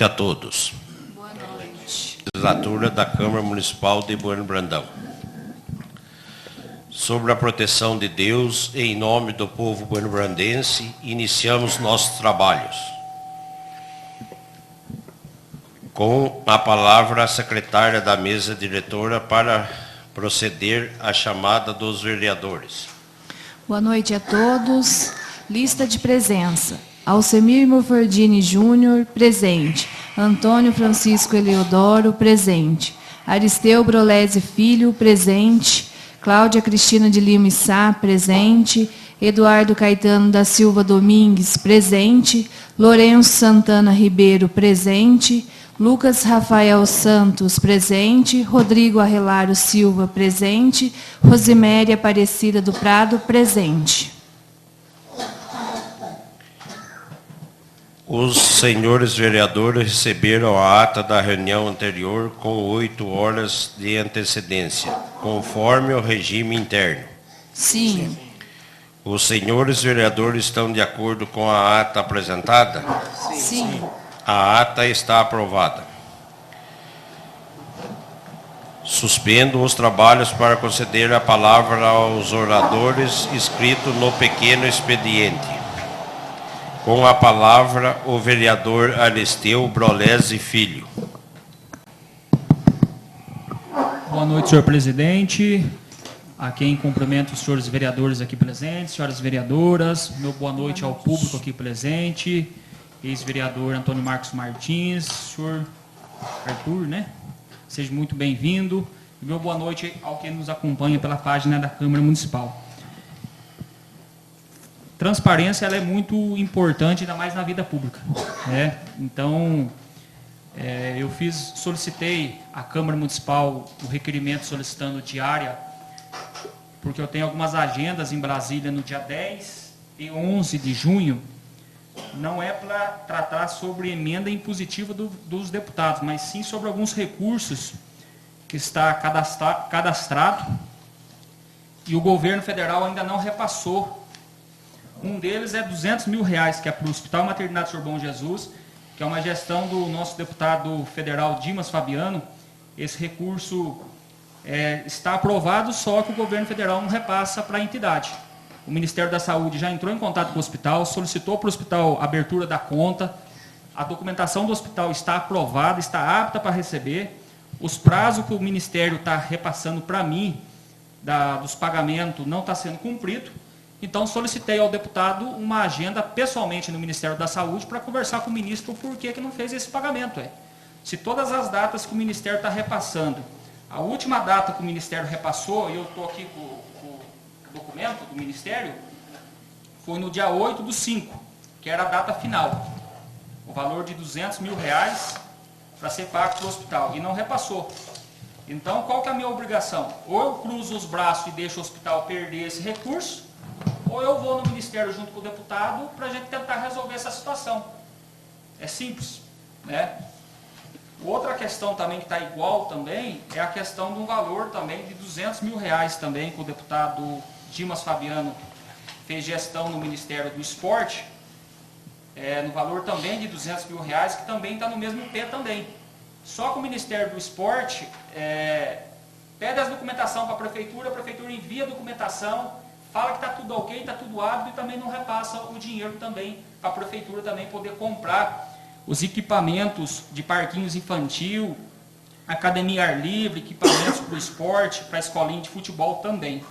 A todos. Boa noite. Legislatura da Câmara Municipal de Bueno Brandão. Sobre a proteção de Deus, em nome do povo buenobrandense, iniciamos nossos trabalhos. Com a palavra a secretária da mesa diretora para proceder à chamada dos vereadores. Boa noite a todos. Lista de presença. Alcemir Mofordini Júnior, presente. Antônio Francisco Eleodoro, presente. Aristeu Brolese Filho, presente. Cláudia Cristina de Lima Issá, presente. Eduardo Caetano da Silva Domingues, presente. Lourenço Santana Ribeiro, presente. Lucas Rafael Santos, presente. Rodrigo Arrelário Silva, presente. Rosiméria Aparecida do Prado, presente. Os senhores vereadores receberam a ata da reunião anterior com 8 horas de antecedência, conforme o regime interno. Sim. Os senhores vereadores estão de acordo com a ata apresentada? Sim. A ata está aprovada. Suspendo os trabalhos para conceder a palavra aos oradores inscritos no pequeno expediente. Com a palavra, o vereador Aristeu Brolese Filho. Boa noite, senhor presidente. A quem cumprimento os senhores vereadores aqui presentes, senhoras vereadoras. Meu boa noite ao público aqui presente. Ex-vereador Antônio Marcos Martins, senhor Arthur, né? Seja muito bem-vindo. E meu boa noite ao que nos acompanha pela página da Câmara Municipal. Transparência ela é muito importante, ainda mais na vida pública, né? Então, eu solicitei à Câmara Municipal o requerimento solicitando diária, porque eu tenho algumas agendas em Brasília no dia 10 e 11 de junho. Não é para tratar sobre emenda impositiva dos deputados, mas sim sobre alguns recursos que está cadastrado e o governo federal ainda não repassou. Um deles é R$200 mil, que é para o Hospital Maternidade Sr. Bom Jesus, que é uma gestão do nosso deputado federal Dimas Fabiano. Esse recurso está aprovado, só que o governo federal não repassa para a entidade. O Ministério da Saúde já entrou em contato com o hospital, solicitou para o hospital a abertura da conta, a documentação do hospital está aprovada, está apta para receber. Os prazos que o Ministério está repassando para mim, dos pagamentos, não está sendo cumprido. Então, solicitei ao deputado uma agenda pessoalmente no Ministério da Saúde para conversar com o ministro por que não fez esse pagamento. Se todas as datas que o Ministério está repassando, a última data que o Ministério repassou, e eu estou aqui com o documento do Ministério, foi no dia 8/5, que era a data final. O valor de R$200 mil para ser pago para o hospital, e não repassou. Então, qual que é a minha obrigação? Ou eu cruzo os braços e deixo o hospital perder esse recurso, ou eu vou no Ministério junto com o deputado para a gente tentar resolver essa situação. É simples, né? Outra questão também que está igual também é a questão do valor também de R$200 mil também, que o deputado Dimas Fabiano fez gestão no Ministério do Esporte, no valor também de R$200 mil, que também está no mesmo P também. Só que o Ministério do Esporte pede as documentação para a prefeitura envia a documentação, fala que está tudo ok, está tudo hábil e também não repassa o dinheiro também para a prefeitura também poder comprar os equipamentos de parquinhos infantil, academia ar livre, equipamentos para o esporte, para a escolinha de futebol também.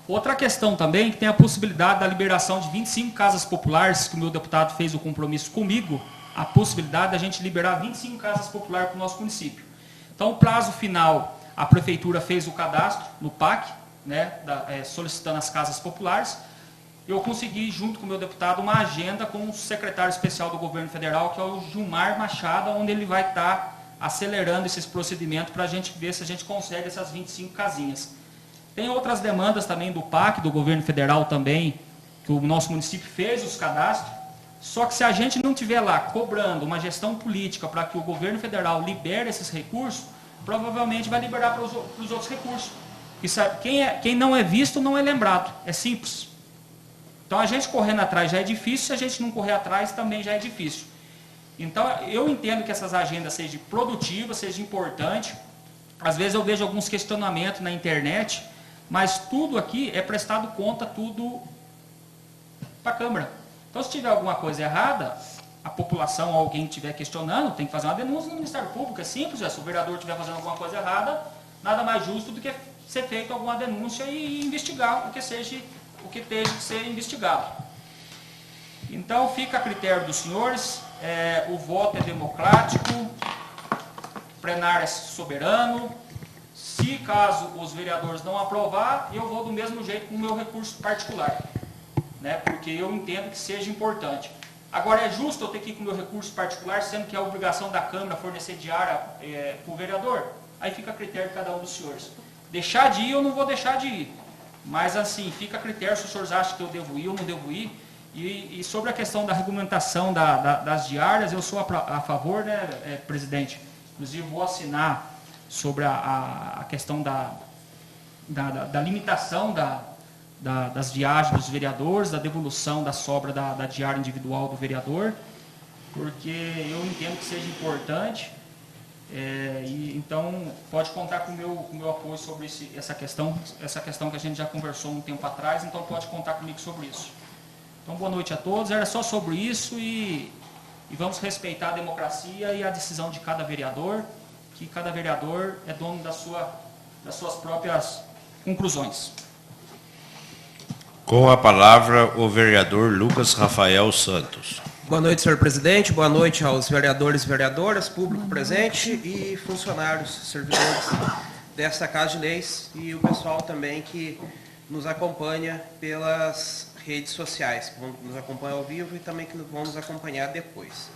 Outra questão também, que tem a possibilidade da liberação de 25 casas populares, que o meu deputado fez o compromisso comigo, a possibilidade da gente liberar 25 casas populares para o nosso município. Então, o prazo final, a prefeitura fez o cadastro no PAC, né, solicitando as casas populares. Eu consegui, junto com o meu deputado, uma agenda com o secretário especial do governo federal, que é o Gilmar Machado, onde ele vai estar acelerando esses procedimentos para a gente ver se a gente consegue essas 25 casinhas. Tem outras demandas também do PAC, do governo federal também, que o nosso município fez os cadastros, só que se a gente não estiver lá cobrando uma gestão política para que o governo federal libere esses recursos, provavelmente vai liberar para os outros recursos. Quem não é visto não é lembrado, é simples. Então a gente correndo atrás já é difícil, se a gente não correr atrás também já é difícil. Então, eu entendo que essas agendas sejam produtivas, sejam importantes. Às vezes eu vejo alguns questionamentos na internet, mas tudo aqui é prestado conta, tudo para a Câmara. Então, se tiver alguma coisa errada, a população, alguém estiver questionando, tem que fazer uma denúncia no Ministério Público. É simples, se o vereador estiver fazendo alguma coisa errada, nada mais justo do que ser feita alguma denúncia e investigar o que esteja que ser investigado. Então, fica a critério dos senhores, o voto é democrático, o plenário é soberano. Se caso os vereadores não aprovar, eu vou do mesmo jeito com o meu recurso particular, né? Porque eu entendo que seja importante. Agora, é justo eu ter que ir com o meu recurso particular, sendo que é a obrigação da Câmara fornecer diária para o vereador? Aí fica a critério de cada um dos senhores. Deixar de ir, eu não vou deixar de ir. Mas, assim, fica a critério se os senhores acham que eu devo ir ou não devo ir. E sobre a questão da regulamentação das diárias, eu sou a favor, né, presidente? Inclusive, vou assinar sobre a questão da limitação das diárias dos vereadores, da devolução da sobra da diária individual do vereador, porque eu entendo que seja importante. Então, pode contar com o meu apoio sobre essa questão que a gente já conversou um tempo atrás, então pode contar comigo sobre isso. Então, boa noite a todos. Era só sobre isso e vamos respeitar a democracia e a decisão de cada vereador, que cada vereador é dono das suas próprias conclusões. Com a palavra, o vereador Lucas Rafael Santos. Boa noite, senhor presidente. Boa noite aos vereadores e vereadoras, público presente e funcionários, servidores desta Casa de Leis e o pessoal também que nos acompanha pelas redes sociais, que nos acompanha ao vivo e também que vão nos acompanhar depois.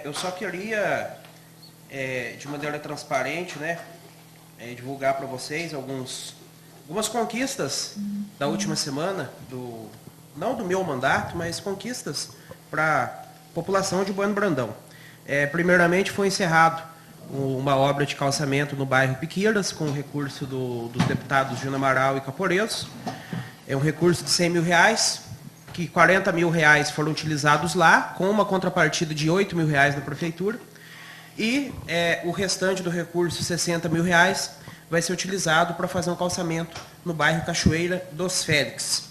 Eu só queria, de maneira transparente, né, divulgar para vocês algumas conquistas da última semana, não do meu mandato, mas conquistas para a população de Bueno Brandão. Primeiramente, foi encerrado uma obra de calçamento no bairro Piqueiras, com o recurso dos deputados Gino Amaral e Caporeso. É um recurso de R$100 mil, que R$40 mil foram utilizados lá, com uma contrapartida de R$8 mil da prefeitura. E o restante do recurso, R$60 mil, vai ser utilizado para fazer um calçamento no bairro Cachoeira dos Félix.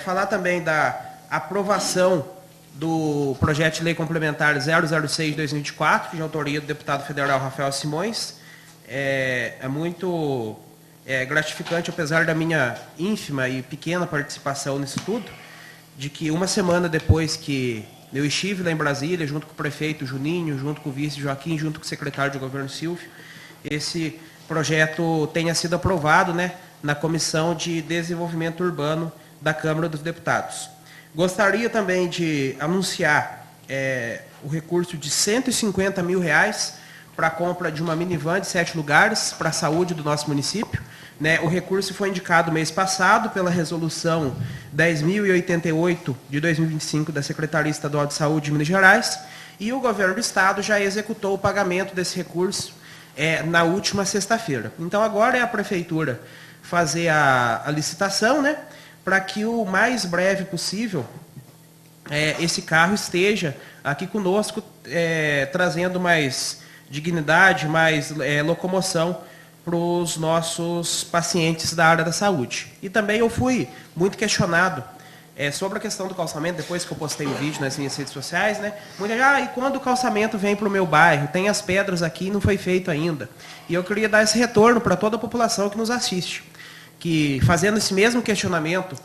Falar também da aprovação do projeto de lei complementar 006/2024, de autoria do deputado federal Rafael Simões. É muito gratificante, apesar da minha ínfima e pequena participação nisso tudo, de que uma semana depois que eu estive lá em Brasília, junto com o prefeito Juninho, junto com o vice Joaquim, junto com o secretário de governo Silvio, esse projeto tenha sido aprovado, né, na Comissão de Desenvolvimento Urbano da Câmara dos Deputados. Gostaria também de anunciar o recurso de R$150 mil para a compra de uma minivan de 7 lugares para a saúde do nosso município. Né? O recurso foi indicado mês passado pela resolução 10.088 de 2025 da Secretaria Estadual de Saúde de Minas Gerais, e o governo do estado já executou o pagamento desse recurso na última sexta-feira. Então agora é a prefeitura fazer a licitação, né, para que o mais breve possível esse carro esteja aqui conosco, trazendo mais dignidade, mais locomoção para os nossos pacientes da área da saúde. E também eu fui muito questionado sobre a questão do calçamento, depois que eu postei o vídeo nas minhas redes sociais, né? Muita gente, e quando o calçamento vem para o meu bairro? Tem as pedras aqui e não foi feito ainda. E eu queria dar esse retorno para toda a população que nos assiste, que fazendo esse mesmo questionamento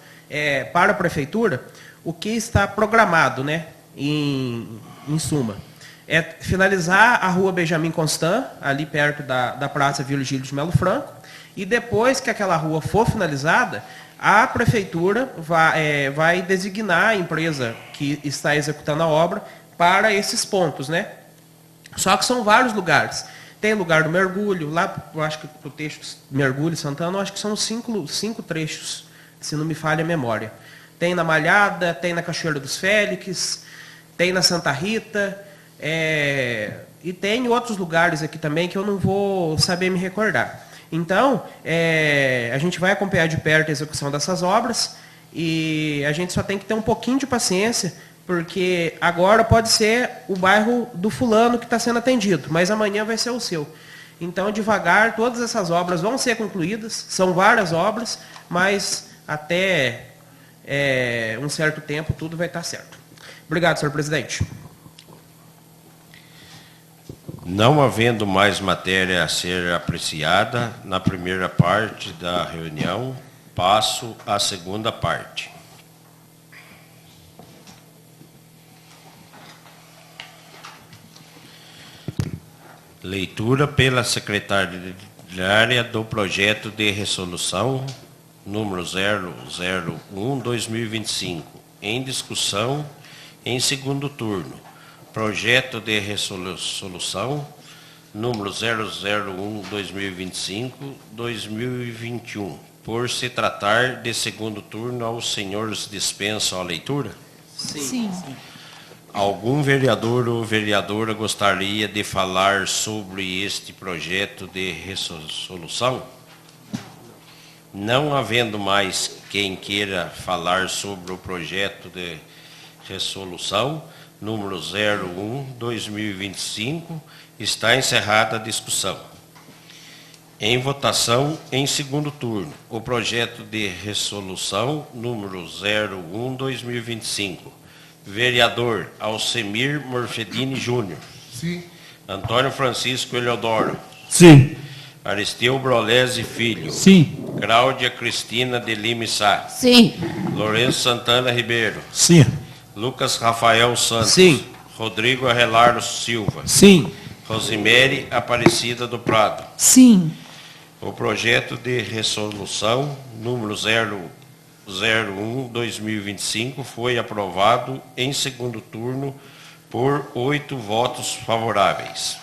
para a prefeitura, o que está programado, né, em suma, finalizar a rua Benjamin Constant, ali perto da Praça Virgílio de Melo Franco, e depois que aquela rua for finalizada, a prefeitura vai designar a empresa que está executando a obra para esses pontos, né? Só que são vários lugares. Tem lugar do mergulho, lá, eu acho que o trecho Mergulho Santana, eu acho que são cinco trechos, se não me falha a memória. Tem na Malhada, tem na Cachoeira dos Félix, tem na Santa Rita, e tem outros lugares aqui também que eu não vou saber me recordar. Então, a gente vai acompanhar de perto a execução dessas obras e a gente só tem que ter um pouquinho de paciência Porque agora pode ser o bairro do fulano que está sendo atendido, mas amanhã vai ser o seu. Então, devagar, todas essas obras vão ser concluídas, são várias obras, mas até um certo tempo tudo vai estar certo. Obrigado, senhor presidente. Não havendo mais matéria a ser apreciada na primeira parte da reunião, passo à segunda parte. Leitura pela secretária do projeto de resolução número 001/2025, em discussão em segundo turno. Projeto de resolução número 001/2025-2021. Por se tratar de segundo turno, aos senhores dispensam a leitura? Sim. Algum vereador ou vereadora gostaria de falar sobre este projeto de resolução? Não havendo mais quem queira falar sobre o projeto de resolução número 01/2025, está encerrada a discussão. Em votação, em segundo turno, o projeto de resolução número 01/2025. Vereador Alcemir Morfedini Júnior. Sim. Antônio Francisco Eleodoro. Sim. Aristeu Brolesi Filho. Sim. Cláudia Cristina de Lima Sá. Sim. Lourenço Santana Ribeiro. Sim. Lucas Rafael Santos. Sim. Rodrigo Arrelardo Silva. Sim. Rosemary Aparecida do Prado. Sim. O projeto de resolução número 01/2025 foi aprovado em segundo turno por 8 votos favoráveis.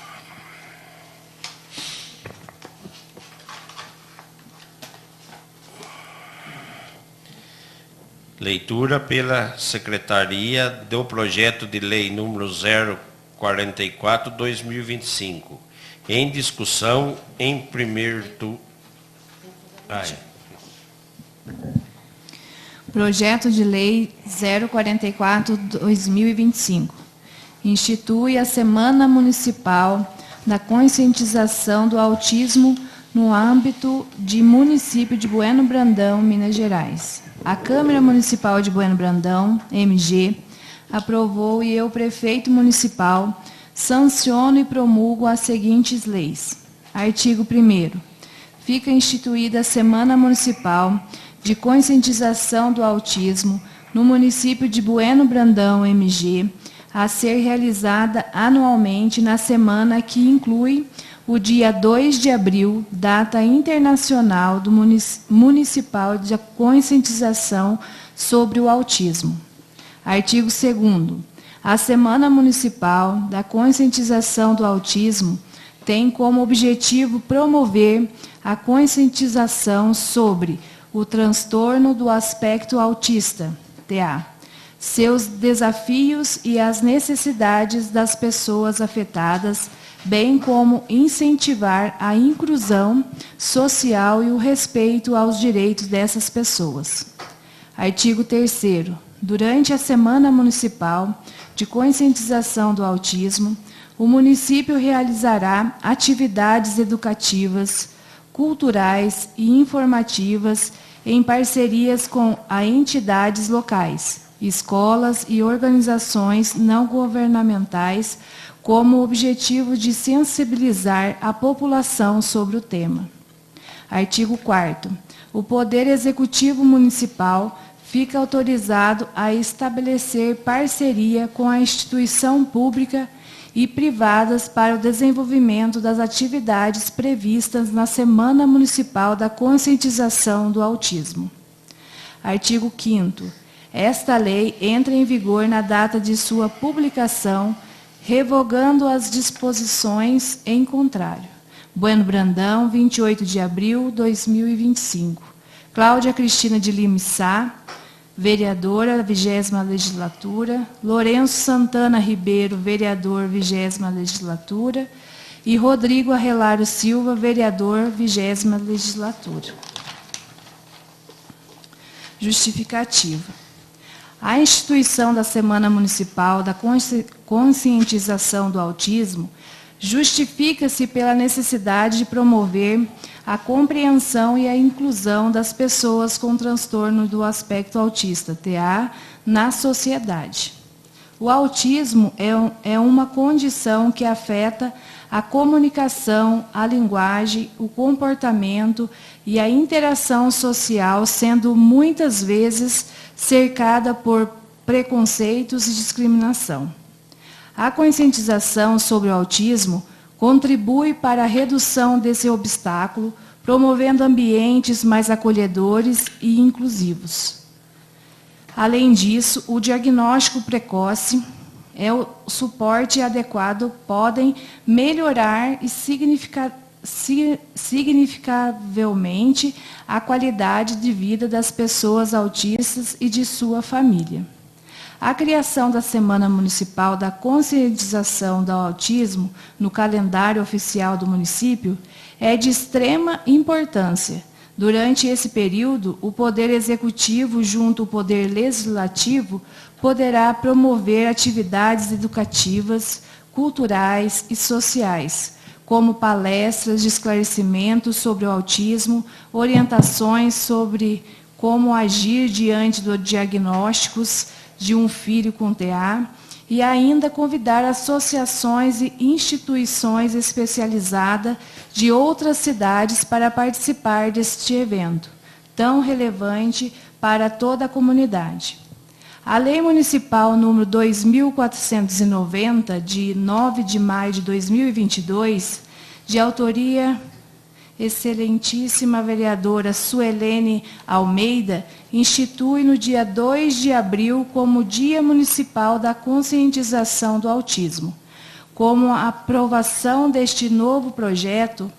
Leitura pela Secretaria do projeto de lei número 044/2025. Em discussão em primeiro turno. Projeto de Lei 044/2025. Institui a Semana Municipal da Conscientização do Autismo no âmbito de município de Bueno Brandão, Minas Gerais. A Câmara Municipal de Bueno Brandão, MG, aprovou e eu, prefeito municipal, sanciono e promulgo as seguintes leis. Artigo 1º. Fica instituída a Semana Municipal de Conscientização do Autismo no município de Bueno Brandão, MG, a ser realizada anualmente na semana que inclui o dia 2 de abril, data internacional do municipal de conscientização sobre o autismo. Artigo 2º. A Semana Municipal da Conscientização do Autismo tem como objetivo promover a conscientização sobre o transtorno do aspecto autista, TA, seus desafios e as necessidades das pessoas afetadas, bem como incentivar a inclusão social e o respeito aos direitos dessas pessoas. Artigo 3º. Durante a Semana Municipal de Conscientização do Autismo, o município realizará atividades educativas, culturais e informativas em parcerias com entidades locais, escolas e organizações não governamentais, como objetivo de sensibilizar a população sobre o tema. Artigo 4º. O Poder Executivo Municipal fica autorizado a estabelecer parceria com a instituição pública e privadas para o desenvolvimento das atividades previstas na Semana Municipal da Conscientização do Autismo. Artigo 5º. Esta lei entra em vigor na data de sua publicação, revogando as disposições em contrário. Bueno Brandão, 28 de abril de 2025. Cláudia Cristina de Lima Sá, vereadora, 20ª legislatura. Lourenço Santana Ribeiro, vereador, 20ª legislatura. E Rodrigo Arrelário Silva, vereador, 20ª legislatura. Justificativa. A instituição da Semana Municipal da Conscientização do Autismo justifica-se pela necessidade de promover a compreensão e a inclusão das pessoas com transtorno do aspecto autista, TA, na sociedade. O autismo é uma condição que afeta a comunicação, a linguagem, o comportamento e a interação social, sendo muitas vezes cercada por preconceitos e discriminação. A conscientização sobre o autismo contribui para a redução desse obstáculo, promovendo ambientes mais acolhedores e inclusivos. Além disso, o diagnóstico precoce e o suporte adequado podem melhorar significavelmente a qualidade de vida das pessoas autistas e de sua família. A criação da Semana Municipal da Conscientização do Autismo no calendário oficial do município é de extrema importância. Durante esse período, o Poder Executivo, junto ao Poder Legislativo, poderá promover atividades educativas, culturais e sociais, como palestras de esclarecimento sobre o autismo, orientações sobre como agir diante dos diagnósticos de um filho com TA, e ainda convidar associações e instituições especializadas de outras cidades para participar deste evento, tão relevante para toda a comunidade. A Lei Municipal número 2.490, de 9 de maio de 2022, de autoria excelentíssima vereadora Suelene Almeida, institui no dia 2 de abril como Dia Municipal da Conscientização do Autismo. Como a aprovação deste novo projeto,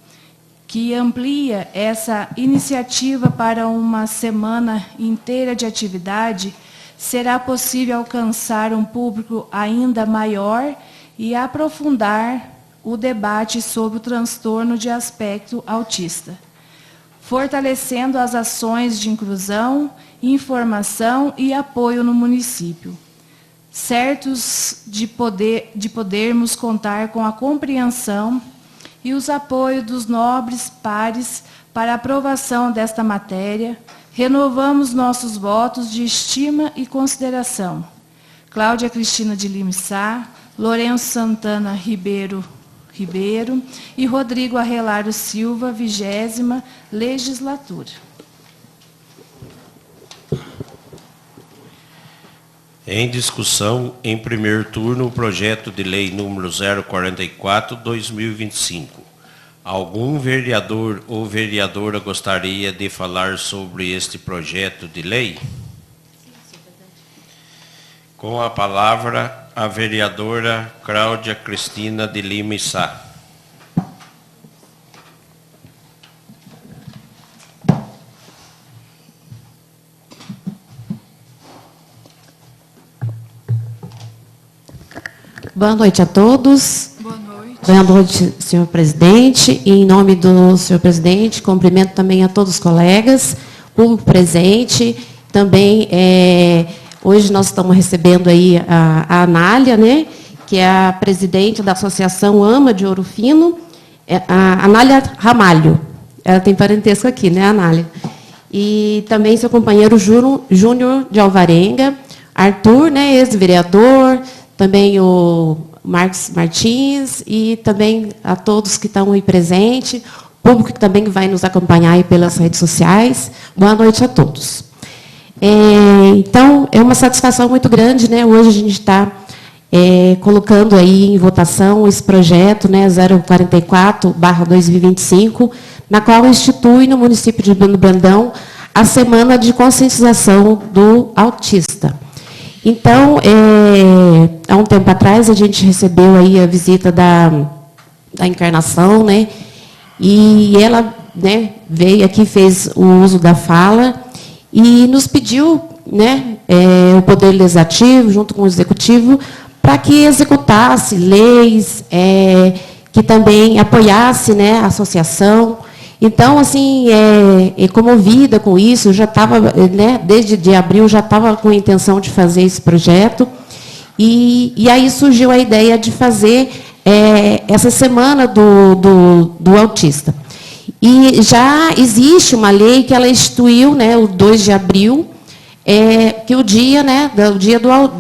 que amplia essa iniciativa para uma semana inteira de atividade, será possível alcançar um público ainda maior e aprofundar o debate sobre o transtorno de aspecto autista, fortalecendo as ações de inclusão, informação e apoio no município, certos de podermos contar com a compreensão e os apoios dos nobres pares para a aprovação desta matéria. Renovamos nossos votos de estima e consideração. Cláudia Cristina de Lima Sá, Lourenço Santana Ribeiro e Rodrigo Arrelário Silva, 20ª Legislatura. Em discussão, em primeiro turno, o projeto de lei número 044/2025. Algum vereador ou vereadora gostaria de falar sobre este projeto de lei? Com a palavra, a vereadora Cláudia Cristina de Lima Sá. Boa noite a todos. Boa noite. Boa noite, senhor presidente. E, em nome do senhor presidente, cumprimento também a todos os colegas, público presente. Também, hoje nós estamos recebendo aí a Anália, né, que é a presidente da Associação AMA de Ouro Fino, a Anália Ramalho. Ela tem parentesco aqui, né, Anália? E também seu companheiro Júnior de Alvarenga, Arthur, né, ex-vereador, também o Marcos Martins e também a todos que estão aí presentes, o público que também vai nos acompanhar aí pelas redes sociais. Boa noite a todos. Então, é uma satisfação muito grande, né? Hoje a gente está colocando aí em votação esse projeto, né, 044/2025, na qual institui no município de Bruno Brandão a Semana de Conscientização do Autista. Então, há um tempo atrás, a gente recebeu aí a visita da Encarnação, né? E ela, né, veio aqui, fez o uso da fala e nos pediu, né, o Poder Legislativo, junto com o Executivo, para que executasse leis, que também apoiasse, né, a associação Então, assim, comovida com isso, já estava, né, desde de abril, já estava com a intenção de fazer esse projeto. E aí surgiu a ideia de fazer essa semana do autista. E já existe uma lei que ela instituiu, né, o 2 de abril, que o dia, né,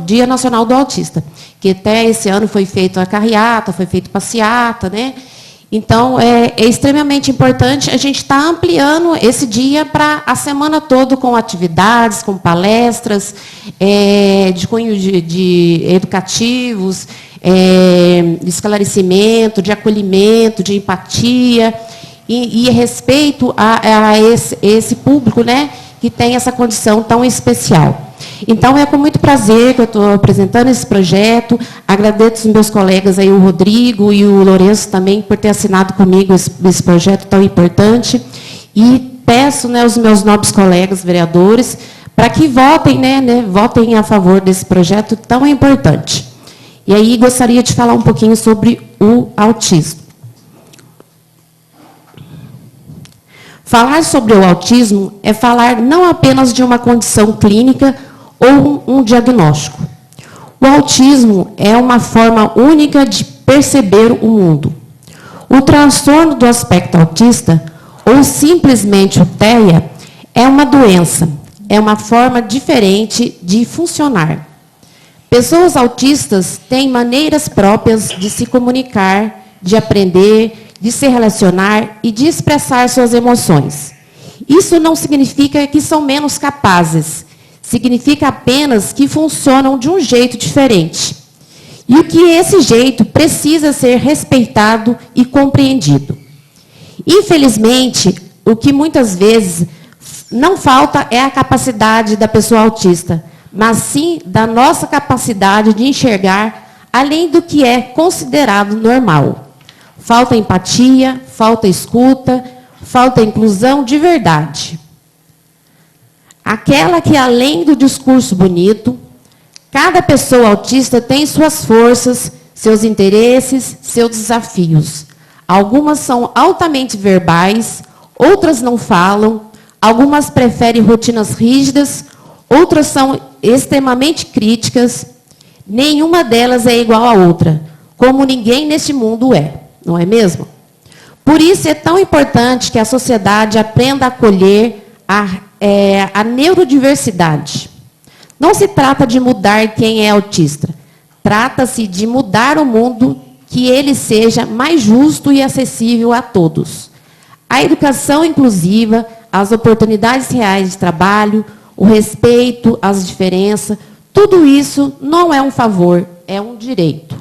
Dia Nacional do Autista, que até esse ano foi feita a carreata, foi feita passeata, né? Então, é extremamente importante a gente estar ampliando esse dia para a semana toda com atividades, com palestras, de cunho de educativos, de esclarecimento, de acolhimento, de empatia, e respeito a esse público, né, que tem essa condição tão especial. Então, é com muito prazer que eu estou apresentando esse projeto. Agradeço os meus colegas, aí, o Rodrigo e o Lourenço também, por ter assinado comigo esse projeto tão importante. E peço, né, aos meus nobres colegas vereadores para que votem, votem a favor desse projeto tão importante. E aí, gostaria de falar um pouquinho sobre o autismo. Falar sobre o autismo é falar não apenas de uma condição clínica ou um diagnóstico. O autismo é uma forma única de perceber o mundo. O transtorno do aspecto autista, ou simplesmente o TEA, é uma doença, é uma forma diferente de funcionar. Pessoas autistas têm maneiras próprias de se comunicar, de aprender, de se relacionar e de expressar suas emoções. Isso não significa que são menos capazes, significa apenas que funcionam de um jeito diferente. E que esse jeito precisa ser respeitado e compreendido. Infelizmente, o que muitas vezes não falta é a capacidade da pessoa autista, mas sim da nossa capacidade de enxergar além do que é considerado normal. Falta empatia, falta escuta, falta inclusão de verdade. Aquela que, além do discurso bonito, cada pessoa autista tem suas forças, seus interesses, seus desafios. Algumas são altamente verbais, outras não falam, algumas preferem rotinas rígidas, outras são extremamente críticas. Nenhuma delas é igual à outra, como ninguém neste mundo é, não é mesmo? Por isso é tão importante que a sociedade aprenda a acolher a neurodiversidade. Não se trata de mudar quem é autista. Trata-se de mudar o mundo, que ele seja mais justo e acessível a todos. A educação inclusiva, as oportunidades reais de trabalho, o respeito às diferenças, tudo isso não é um favor, é um direito.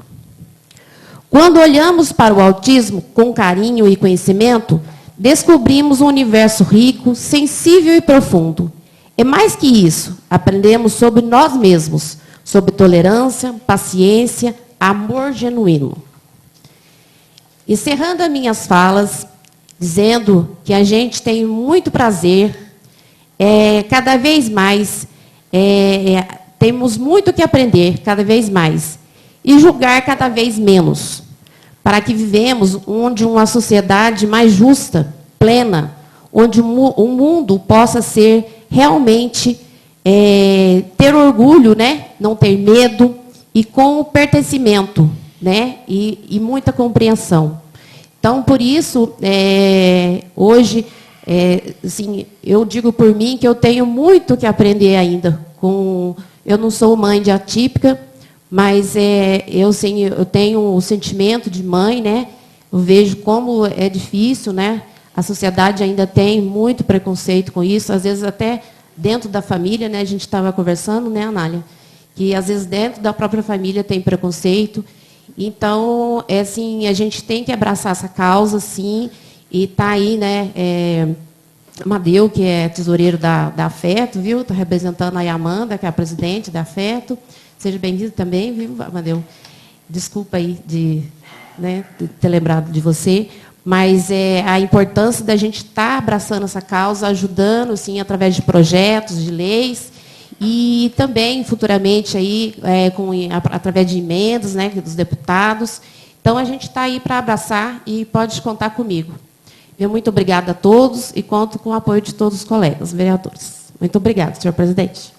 Quando olhamos para o autismo com carinho e conhecimento, descobrimos um universo rico, sensível e profundo. É mais que isso, aprendemos sobre nós mesmos, sobre tolerância, paciência, amor genuíno. Encerrando as minhas falas, dizendo que a gente tem muito prazer, cada vez mais, temos muito que aprender, cada vez mais, e julgar cada vez menos, para que vivemos onde uma sociedade mais justa, plena, onde o mundo possa ser realmente, ter orgulho, né? Não ter medo, e com pertencimento, né? E muita compreensão. Então, por isso, hoje, assim, eu digo por mim que eu tenho muito que aprender ainda. Eu não sou mãe de atípica, mas eu tenho o sentimento de mãe, né? Eu vejo como é difícil, né? A sociedade ainda tem muito preconceito com isso, às vezes até dentro da família, né? A gente estava conversando, né, Anália? Que às vezes dentro da própria família tem preconceito. Então, assim, a gente tem que abraçar essa causa, sim, e está aí, né? Amadeu, que é tesoureiro da Afeto, viu? Está representando aí a Amanda, que é a presidente da Afeto. Seja bem-vindo também, viu, Amadeu? Desculpa aí de ter lembrado de você, mas a importância da gente estar abraçando essa causa, ajudando, sim, através de projetos, de leis, e também, futuramente, aí, através de emendas, né, dos deputados. Então, a gente está aí para abraçar e pode contar comigo. Meu muito obrigada a todos e conto com o apoio de todos os colegas vereadores. Muito obrigada, senhor presidente.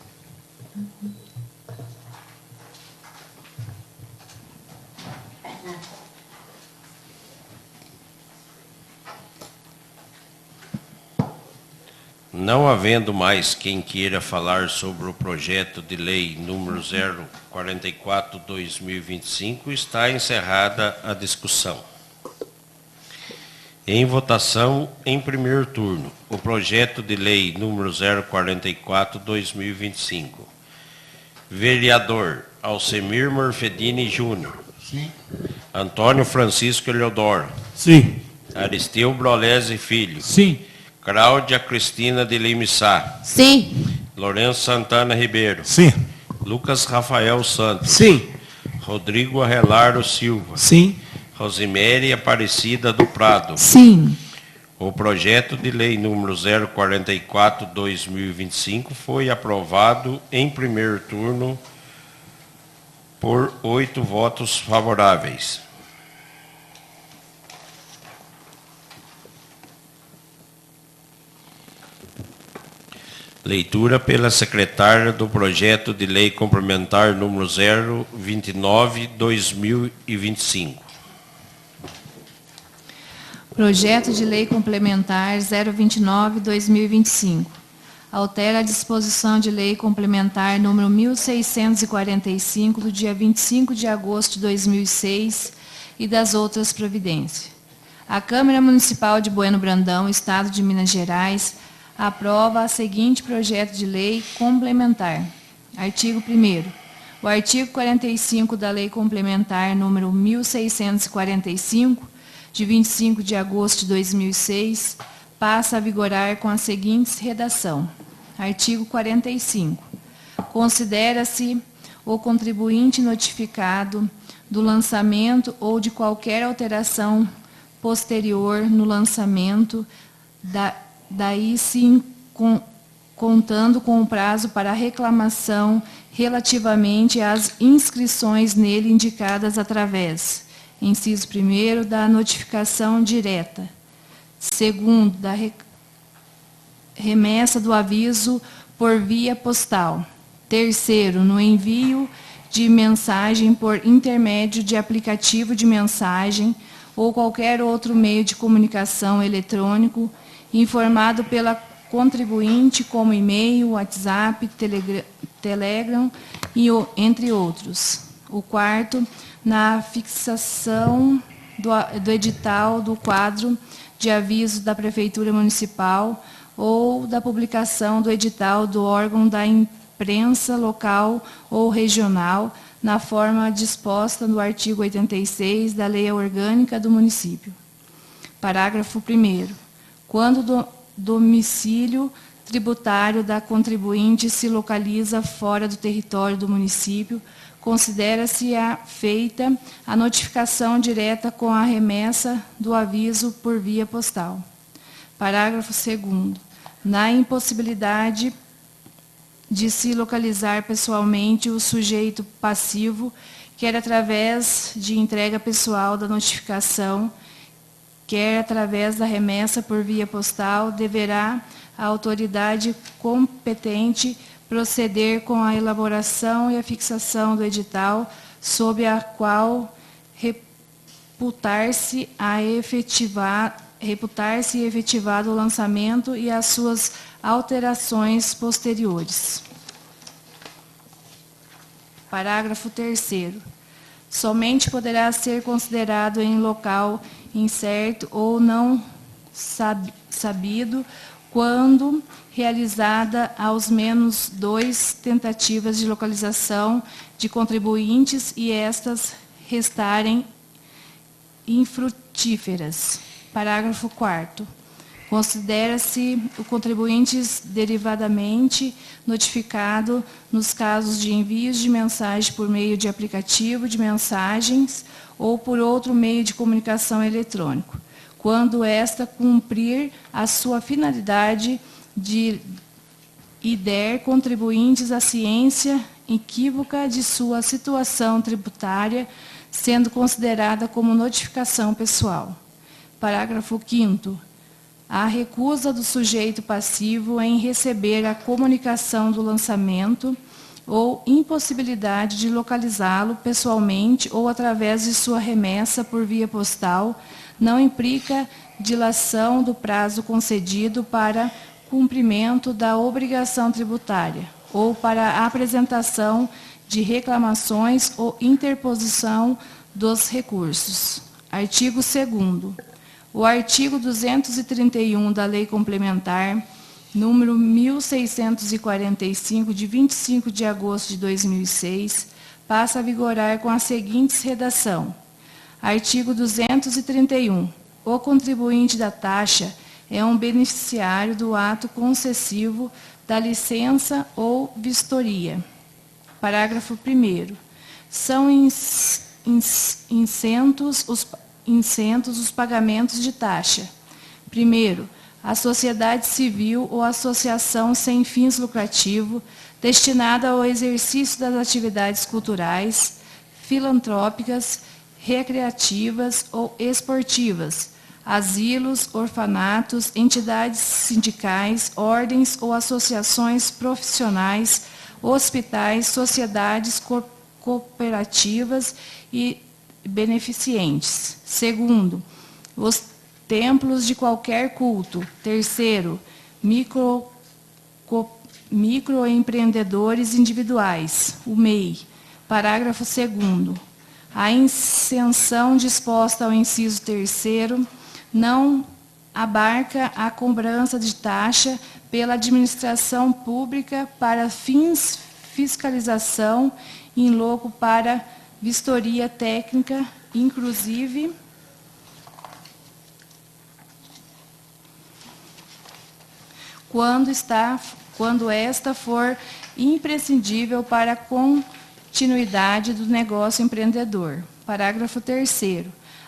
Não havendo mais quem queira falar sobre o projeto de lei número 044/2025, está encerrada a discussão. Em votação, em primeiro turno, o projeto de lei número 044/2025. Vereador Alcemir Morfedini Júnior. Sim. Antônio Francisco Eleodoro. Sim. Aristeu Brolese Filho. Sim. Cláudia Cristina de Lima Sá. Sim. Lourenço Santana Ribeiro. Sim. Lucas Rafael Santos. Sim. Rodrigo Arrelardo Silva. Sim. Rosemary Aparecida do Prado. Sim. O projeto de lei número 044/2025 foi aprovado em primeiro turno por 8 votos favoráveis. Leitura pela secretária do projeto de lei complementar número 029/2025. Projeto de Lei Complementar 029/2025. Altera a disposição de Lei Complementar número 1645, do dia 25 de agosto de 2006, e das outras providências. A Câmara Municipal de Bueno Brandão, Estado de Minas Gerais, aprova a seguinte projeto de lei complementar. Artigo 1º. O artigo 45 da Lei Complementar número 1645, de 25 de agosto de 2006, passa a vigorar com a seguinte redação. Artigo 45. Considera-se o contribuinte notificado do lançamento ou de qualquer alteração posterior no lançamento, daí sim contando com o prazo para reclamação relativamente às inscrições nele indicadas através, inciso 1º, da notificação direta, 2º, da remessa do aviso por via postal, 3º, no envio de mensagem por intermédio de aplicativo de mensagem ou qualquer outro meio de comunicação eletrônico, informado pela contribuinte como e-mail, WhatsApp, Telegram, entre outros. O 4º, na fixação do edital do quadro de aviso da Prefeitura Municipal ou da publicação do edital do órgão da imprensa local ou regional, na forma disposta no artigo 86 da Lei Orgânica do Município. Parágrafo 1º. Quando o domicílio tributário da contribuinte se localiza fora do território do município, considera-se feita a notificação direta com a remessa do aviso por via postal. Parágrafo 2º. Na impossibilidade de se localizar pessoalmente o sujeito passivo, quer através de entrega pessoal da notificação, quer através da remessa por via postal, deverá a autoridade competente proceder com a elaboração e a fixação do edital, sob a qual reputar-se efetivado o lançamento e as suas alterações posteriores. Parágrafo 3º. Somente poderá ser considerado em local incerto ou não sabido quando realizada aos menos 2 tentativas de localização de contribuintes e estas restarem infrutíferas. Parágrafo 4º. Considera-se o contribuinte derivadamente notificado nos casos de envios de mensagem por meio de aplicativo de mensagens ou por outro meio de comunicação eletrônico, quando esta cumprir a sua finalidade e der contribuintes à ciência equívoca de sua situação tributária, sendo considerada como notificação pessoal. Parágrafo 5º. a recusa do sujeito passivo em receber a comunicação do lançamento ou impossibilidade de localizá-lo pessoalmente ou através de sua remessa por via postal, não implica dilação do prazo concedido para cumprimento da obrigação tributária ou para a apresentação de reclamações ou interposição dos recursos. Artigo 2º. O artigo 231 da Lei Complementar número 1645, de 25 de agosto de 2006, passa a vigorar com a seguinte redação. Artigo 231. O contribuinte da taxa é um beneficiário do ato concessivo da licença ou vistoria. Parágrafo 1º. São isentos os pagamentos de taxa. Primeiro, a sociedade civil ou associação sem fins lucrativos destinada ao exercício das atividades culturais, filantrópicas, recreativas ou esportivas, asilos, orfanatos, entidades sindicais, ordens ou associações profissionais, hospitais, sociedades cooperativas e beneficentes. Segundo, os templos de qualquer culto. Terceiro, microempreendedores individuais, o MEI. Parágrafo 2º. A isenção disposta ao inciso 3º não abarca a cobrança de taxa pela administração pública para fins fiscalização em loco para vistoria técnica, inclusive quando esta for imprescindível para a continuidade do negócio empreendedor. Parágrafo 3º.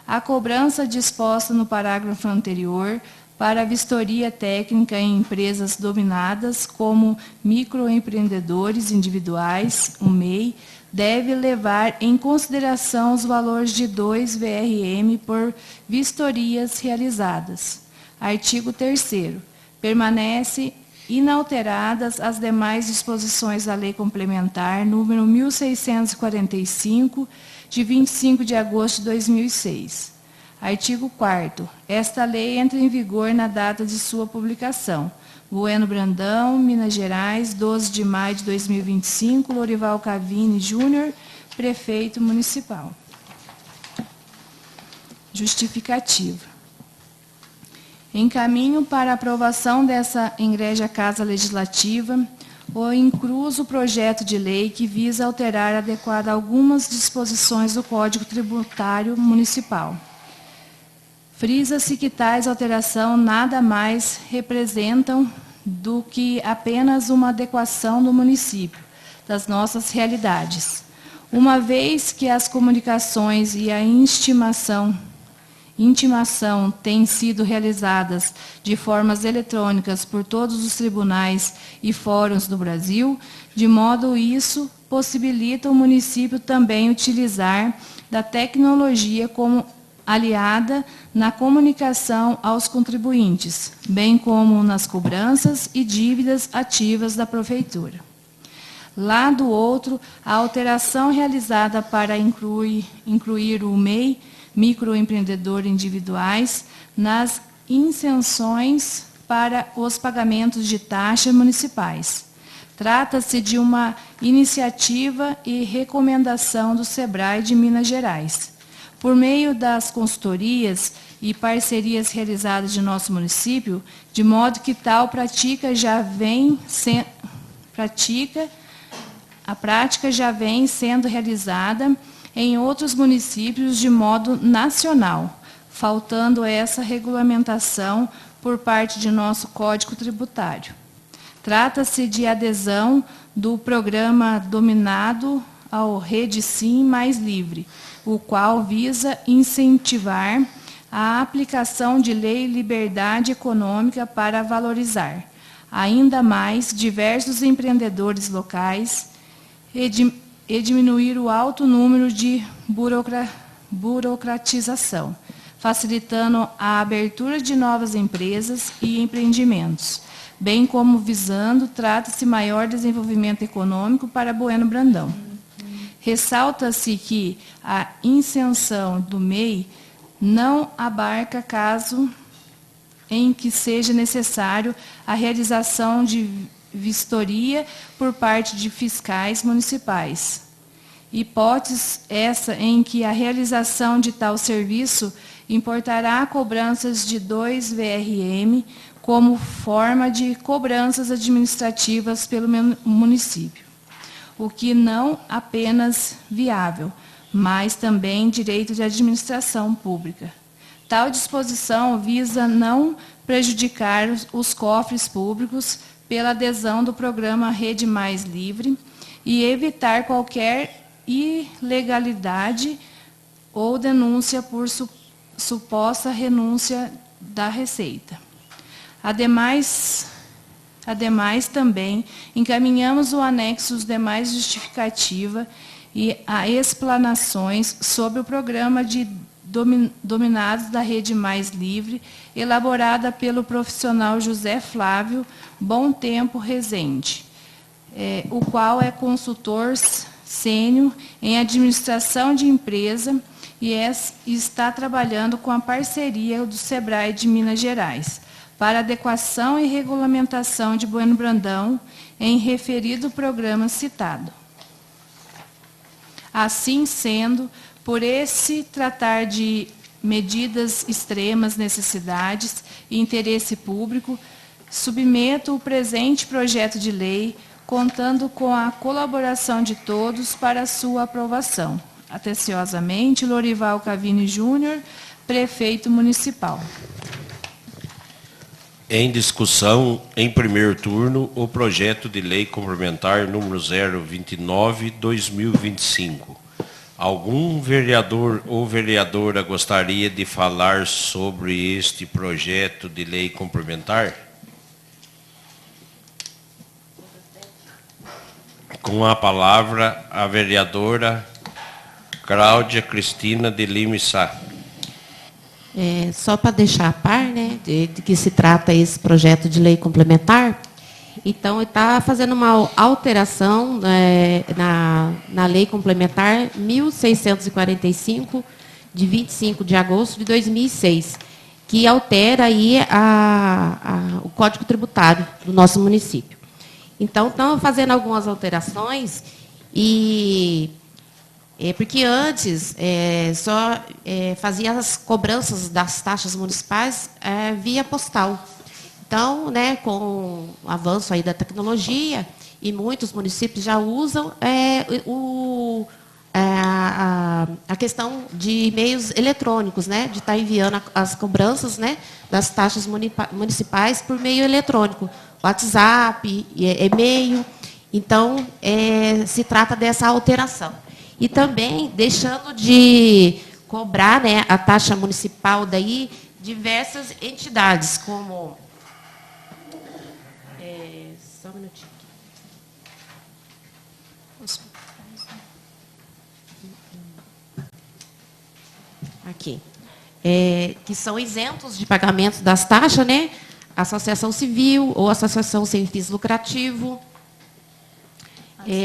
A cobrança disposta no parágrafo anterior para a vistoria técnica em empresas dominadas como microempreendedores individuais, o MEI, deve levar em consideração os valores de 2 VRM por vistorias realizadas. Artigo 3º. Permanece inalteradas as demais disposições da Lei Complementar número 1645, de 25 de agosto de 2006. Artigo 4º. Esta lei entra em vigor na data de sua publicação. Bueno Brandão, Minas Gerais, 12 de maio de 2025, Lorival Cavini Júnior, prefeito municipal. Justificativa. Em caminho para a aprovação dessa egrégia Casa Legislativa, o incluso projeto de lei que visa alterar e adequar algumas disposições do Código Tributário Municipal. Frisa-se que tais alterações nada mais representam do que apenas uma adequação do município, das nossas realidades. Uma vez que as comunicações e a intimação têm sido realizadas de formas eletrônicas por todos os tribunais e fóruns do Brasil, de modo isso possibilita o município também utilizar da tecnologia como aliada na comunicação aos contribuintes, bem como nas cobranças e dívidas ativas da Prefeitura. Lá do outro, a alteração realizada para incluir o MEI, microempreendedor individuais, nas isenções para os pagamentos de taxas municipais. Trata-se de uma iniciativa e recomendação do SEBRAE de Minas Gerais. Por meio das consultorias e parcerias realizadas de nosso município, de modo que tal prática já vem sendo realizada em outros municípios de modo nacional, faltando essa regulamentação por parte de nosso Código Tributário. Trata-se de adesão do programa dominado ao Rede Sim Mais Livre, o qual visa incentivar a aplicação de lei e liberdade econômica para valorizar ainda mais diversos empreendedores locais e diminuir o alto número de burocratização, facilitando a abertura de novas empresas e empreendimentos, bem como visando trata-se maior desenvolvimento econômico para Bueno Brandão. Ressalta-se que a isenção do MEI não abarca caso em que seja necessário a realização de vistoria por parte de fiscais municipais. Hipótese essa em que a realização de tal serviço importará cobranças de 2 VRM como forma de cobranças administrativas pelo município, o que não apenas viável, mas também direito de administração pública. Tal disposição visa não prejudicar os cofres públicos pela adesão do programa Rede Mais Livre e evitar qualquer ilegalidade ou denúncia por suposta renúncia da Receita. Ademais, também encaminhamos o anexo os demais justificativa e a explanações sobre o programa de dominados da Rede Mais Livre, elaborada pelo profissional José Flávio Bom Tempo Rezende, o qual é consultor sênior em administração de empresa e está trabalhando com a parceria do SEBRAE de Minas Gerais, para adequação e regulamentação de Bueno Brandão em referido programa citado. Assim sendo, por esse tratar de medidas extremas necessidades e interesse público, submeto o presente projeto de lei, contando com a colaboração de todos para sua aprovação. Atenciosamente, Lorival Cavini Júnior, Prefeito Municipal. Em discussão, em primeiro turno, o projeto de lei complementar número 029/2025. Algum vereador ou vereadora gostaria de falar sobre este projeto de lei complementar? Com a palavra, a vereadora Cláudia Cristina de Lima Sá. Só para deixar a par, né, de que se trata esse projeto de lei complementar, então está fazendo uma alteração na lei complementar 1645, de 25 de agosto de 2006, que altera aí o Código Tributário do nosso município. Então, estão fazendo algumas alterações porque antes só fazia as cobranças das taxas municipais via postal. Então, né, com o avanço aí da tecnologia, e muitos municípios já usam a questão de meios eletrônicos, né, de estar enviando as cobranças, né, das taxas municipais por meio eletrônico, WhatsApp, e-mail. Então, se trata dessa alteração. E também deixando de cobrar, né, a taxa municipal daí diversas entidades, como... só um minutinho. Aqui. Que são isentos de pagamento das taxas, né? Associação civil ou associação sem fins lucrativos,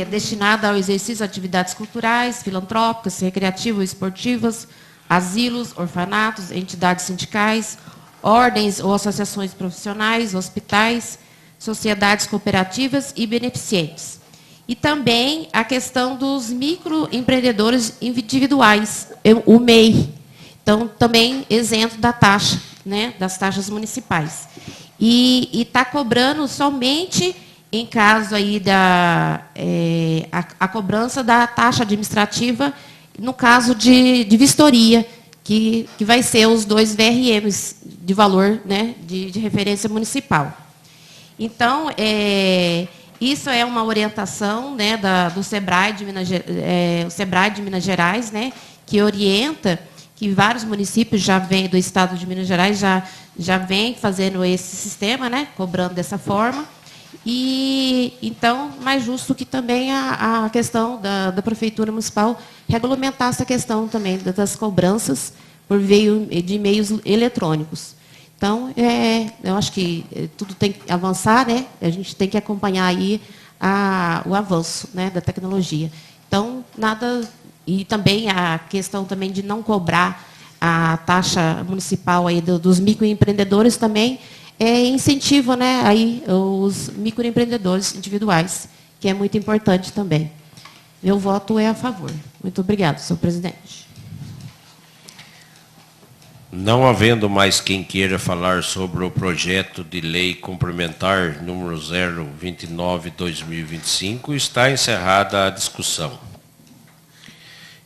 destinada ao exercício de atividades culturais, filantrópicas, recreativas, esportivas, asilos, orfanatos, entidades sindicais, ordens ou associações profissionais, hospitais, sociedades cooperativas e beneficentes. E também a questão dos microempreendedores individuais, o MEI. Então, também isento da taxa, né, das taxas municipais. E está cobrando somente em caso aí a cobrança da taxa administrativa, no caso de vistoria, que vai ser os 2 VRMs de valor, né, de referência municipal. Então, isso é uma orientação, né, do SEBRAE de Minas Gerais, né, que orienta que vários municípios já vêm do estado de Minas Gerais, já vêm fazendo esse sistema, né, cobrando dessa forma. E, então, mais justo que também a questão da Prefeitura Municipal regulamentar essa questão também das cobranças por meio de meios eletrônicos. Então, eu acho que tudo tem que avançar, né? A gente tem que acompanhar aí o avanço, né, da tecnologia. Então, nada... E também a questão também de não cobrar a taxa municipal aí dos microempreendedores também incentiva, né, aí os microempreendedores individuais, que é muito importante também. Meu voto é a favor. Muito obrigada, senhor presidente. Não havendo mais quem queira falar sobre o projeto de lei complementar número 029/2025, está encerrada a discussão.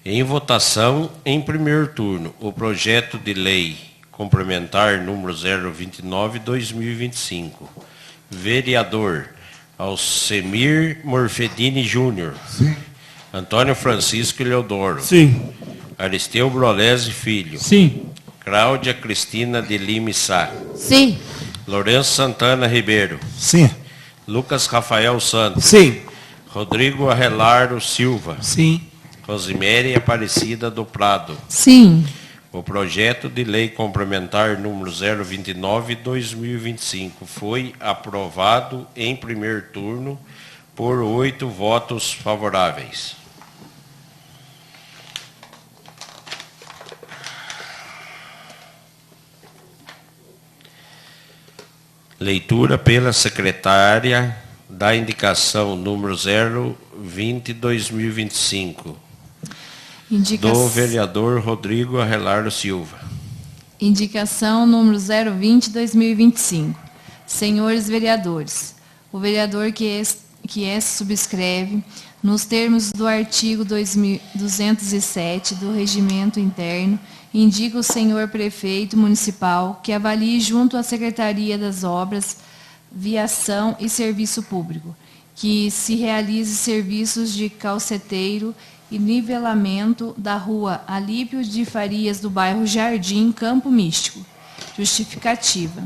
Em votação, em primeiro turno, o projeto de lei complementar número 029/2025. Vereador Alcemir Morfedini Júnior. Sim. Antônio Francisco Eleodoro. Sim. Aristeu Brolesi Filho. Sim. Cláudia Cristina de Lima Sá. Sim. Lourenço Santana Ribeiro. Sim. Lucas Rafael Santos. Sim. Rodrigo Arrelardo Silva. Sim. Rosemary Aparecida do Prado. Sim. O projeto de lei complementar número 029/2025 foi aprovado em primeiro turno por 8 votos favoráveis. Leitura pela secretária da indicação número 020/2025. Do vereador Rodrigo Arrelardo Silva. Indicação número 020/2025. Senhores vereadores, o vereador que subscreve, nos termos do artigo 207 do Regimento Interno, indica o senhor prefeito municipal que avalie junto à Secretaria das Obras, Viação e Serviço Público, que se realize serviços de calceteiro e nivelamento da rua Alípio de Farias, do bairro Jardim, Campo Místico. Justificativa.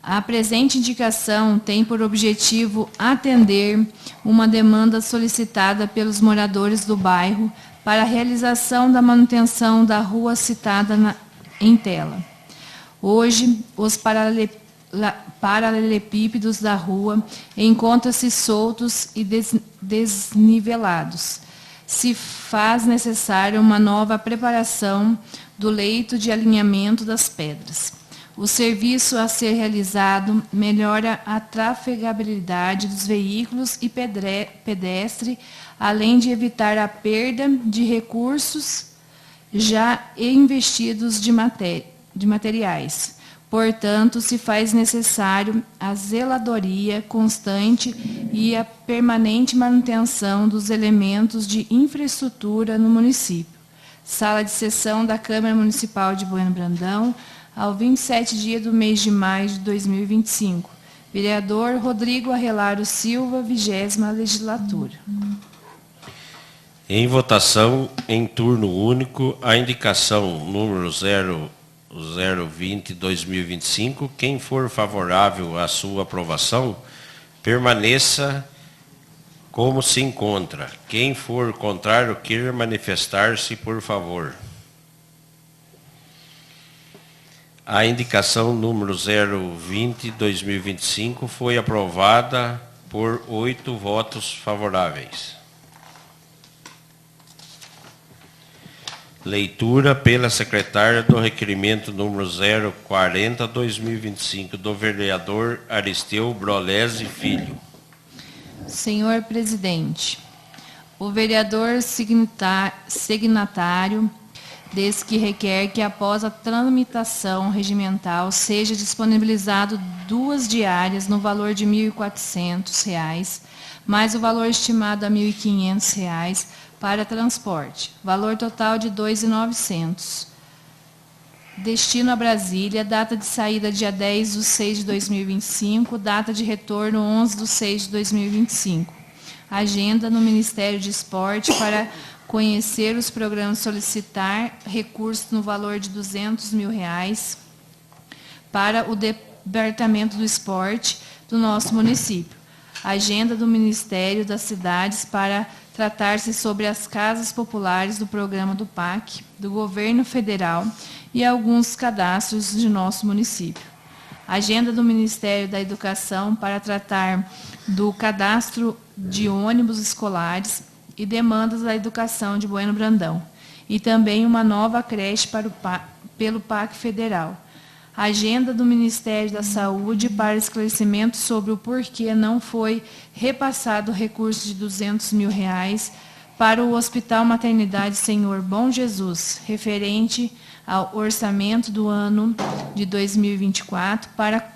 A presente indicação tem por objetivo atender uma demanda solicitada pelos moradores do bairro para a realização da manutenção da rua citada em tela. Hoje, os paralelepípedos da rua encontram-se soltos e desnivelados. Se faz necessária uma nova preparação do leito de alinhamento das pedras. O serviço a ser realizado melhora a trafegabilidade dos veículos e pedestre, além de evitar a perda de recursos já investidos de materiais. Portanto, se faz necessário a zeladoria constante e a permanente manutenção dos elementos de infraestrutura no município. Sala de sessão da Câmara Municipal de Bueno Brandão, ao 27 dia do mês de maio de 2025. Vereador Rodrigo Arrelardo Silva, 20ª Legislatura. Em votação, em turno único, a indicação número 020/2025, quem for favorável à sua aprovação, permaneça como se encontra. Quem for contrário, queira manifestar-se, por favor. A indicação número 020/2025 foi aprovada por 8 votos favoráveis. Leitura pela secretária do requerimento número 040/2025, do vereador Aristeu Brolesi Filho. Senhor presidente, o vereador signatário desde que requer que, após a tramitação regimental, seja disponibilizado 2 diárias no valor de R$ 1.400, mais o valor estimado a R$ 1.500 para transporte, valor total de R$ 2.900. Destino a Brasília, data de saída dia 10/6/2025, data de retorno 11/6/2025. Agenda no Ministério de Esporte para conhecer os programas, solicitar recursos no valor de R$ 200 mil para o Departamento do Esporte do nosso município. agenda do Ministério das Cidades para tratar-se sobre as casas populares do programa do PAC, do Governo Federal e alguns cadastros de nosso município. Agenda do Ministério da Educação para tratar do cadastro de ônibus escolares e demandas da educação de Bueno Brandão. E também uma nova creche pelo PAC Federal. Agenda do Ministério da Saúde para esclarecimento sobre o porquê não foi repassado o recurso de R$200 mil para o Hospital Maternidade Senhor Bom Jesus, referente ao orçamento do ano de 2024 para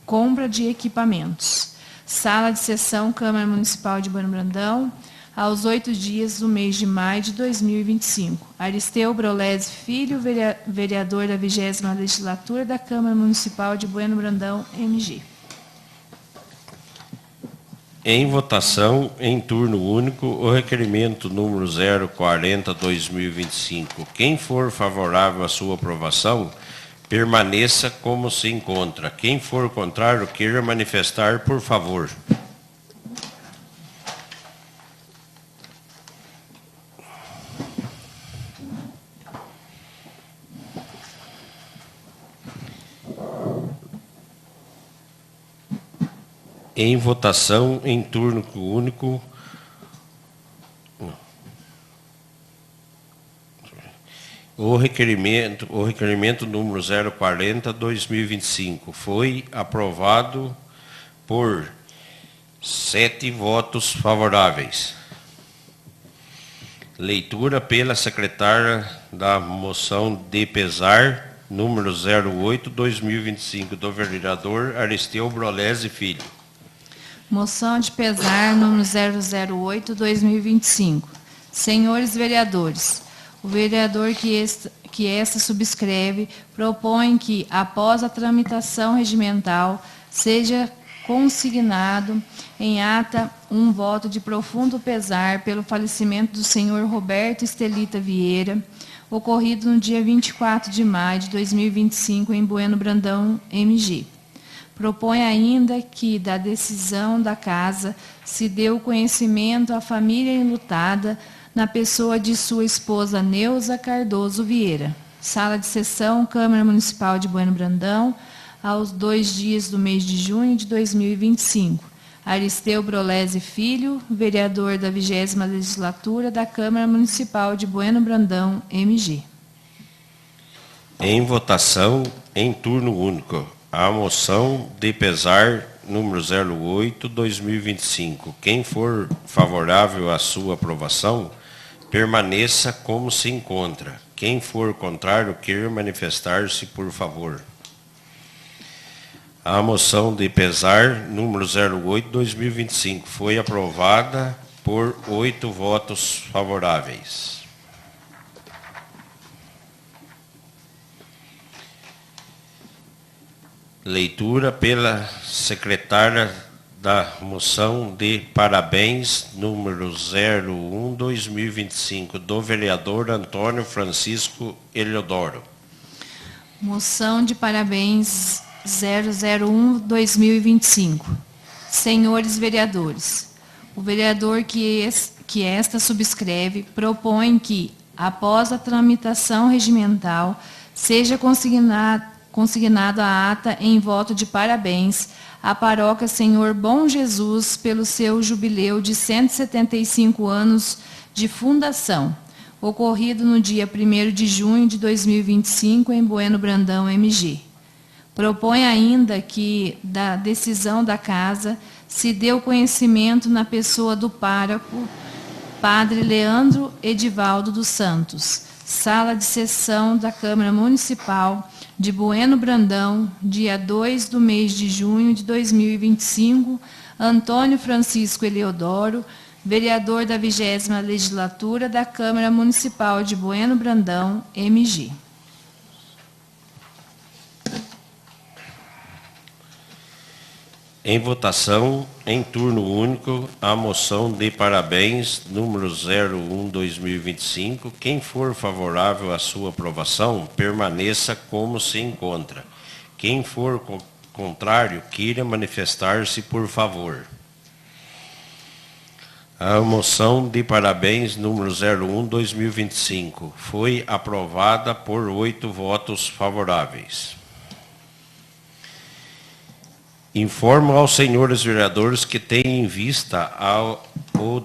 compra de equipamentos. Sala de sessão, Câmara Municipal de Bueno Brandão, aos 8 dias do mês de maio de 2025. Aristeu Brolese Filho, vereador da 20ª Legislatura da Câmara Municipal de Bueno Brandão, MG. Em votação, em turno único, o requerimento número 040/2025. Quem for favorável à sua aprovação, permaneça como se encontra. Quem for contrário, queira manifestar, por favor. Em votação, em turno único, o requerimento número 040/2025 foi aprovado por 7 votos favoráveis. Leitura pela secretária da moção de pesar, número 08/2025, do vereador Aristeu Brolese Filho. Moção de pesar número 008/2025. Senhores vereadores, o vereador que esta subscreve propõe que, após a tramitação regimental, seja consignado em ata um voto de profundo pesar pelo falecimento do senhor Roberto Estelita Vieira, ocorrido no dia 24 de maio de 2025 em Bueno Brandão, MG. Propõe ainda que, da decisão da casa, se dê o conhecimento à família enlutada na pessoa de sua esposa Neuza Cardoso Vieira. Sala de sessão, Câmara Municipal de Bueno Brandão, aos 2 dias do mês de junho de 2025. Aristeu Brolese Filho, vereador da 20ª Legislatura da Câmara Municipal de Bueno Brandão, MG. Em votação, em turno único, a moção de pesar número 08/2025. Quem for favorável à sua aprovação, permaneça como se encontra. Quem for contrário, queira manifestar-se, por favor. A moção de pesar número 08/2025 foi aprovada por 8 votos favoráveis. Leitura pela secretária da moção de parabéns número 01/2025 do vereador Antônio Francisco Eliodoro. Moção de parabéns 001/2025. Senhores vereadores, o vereador que esta subscreve propõe que, após a tramitação regimental, seja consignado a ata em voto de parabéns à paróquia Senhor Bom Jesus pelo seu jubileu de 175 anos de fundação, ocorrido no dia 1º de junho de 2025 em Bueno Brandão, MG. Propõe ainda que, da decisão da casa, se dê o conhecimento na pessoa do pároco, Padre Leandro Edivaldo dos Santos. Sala de sessão da Câmara Municipal de Bueno Brandão, dia 2 do mês de junho de 2025, Antônio Francisco Eliodoro, vereador da 20ª Legislatura da Câmara Municipal de Bueno Brandão, MG. Em votação, em turno único, a moção de parabéns número 01/2025. Quem for favorável à sua aprovação, permaneça como se encontra. Quem for contrário, queira manifestar-se, por favor. A moção de parabéns número 01/2025 foi aprovada por 8 votos favoráveis. Informo aos senhores vereadores que têm em vista o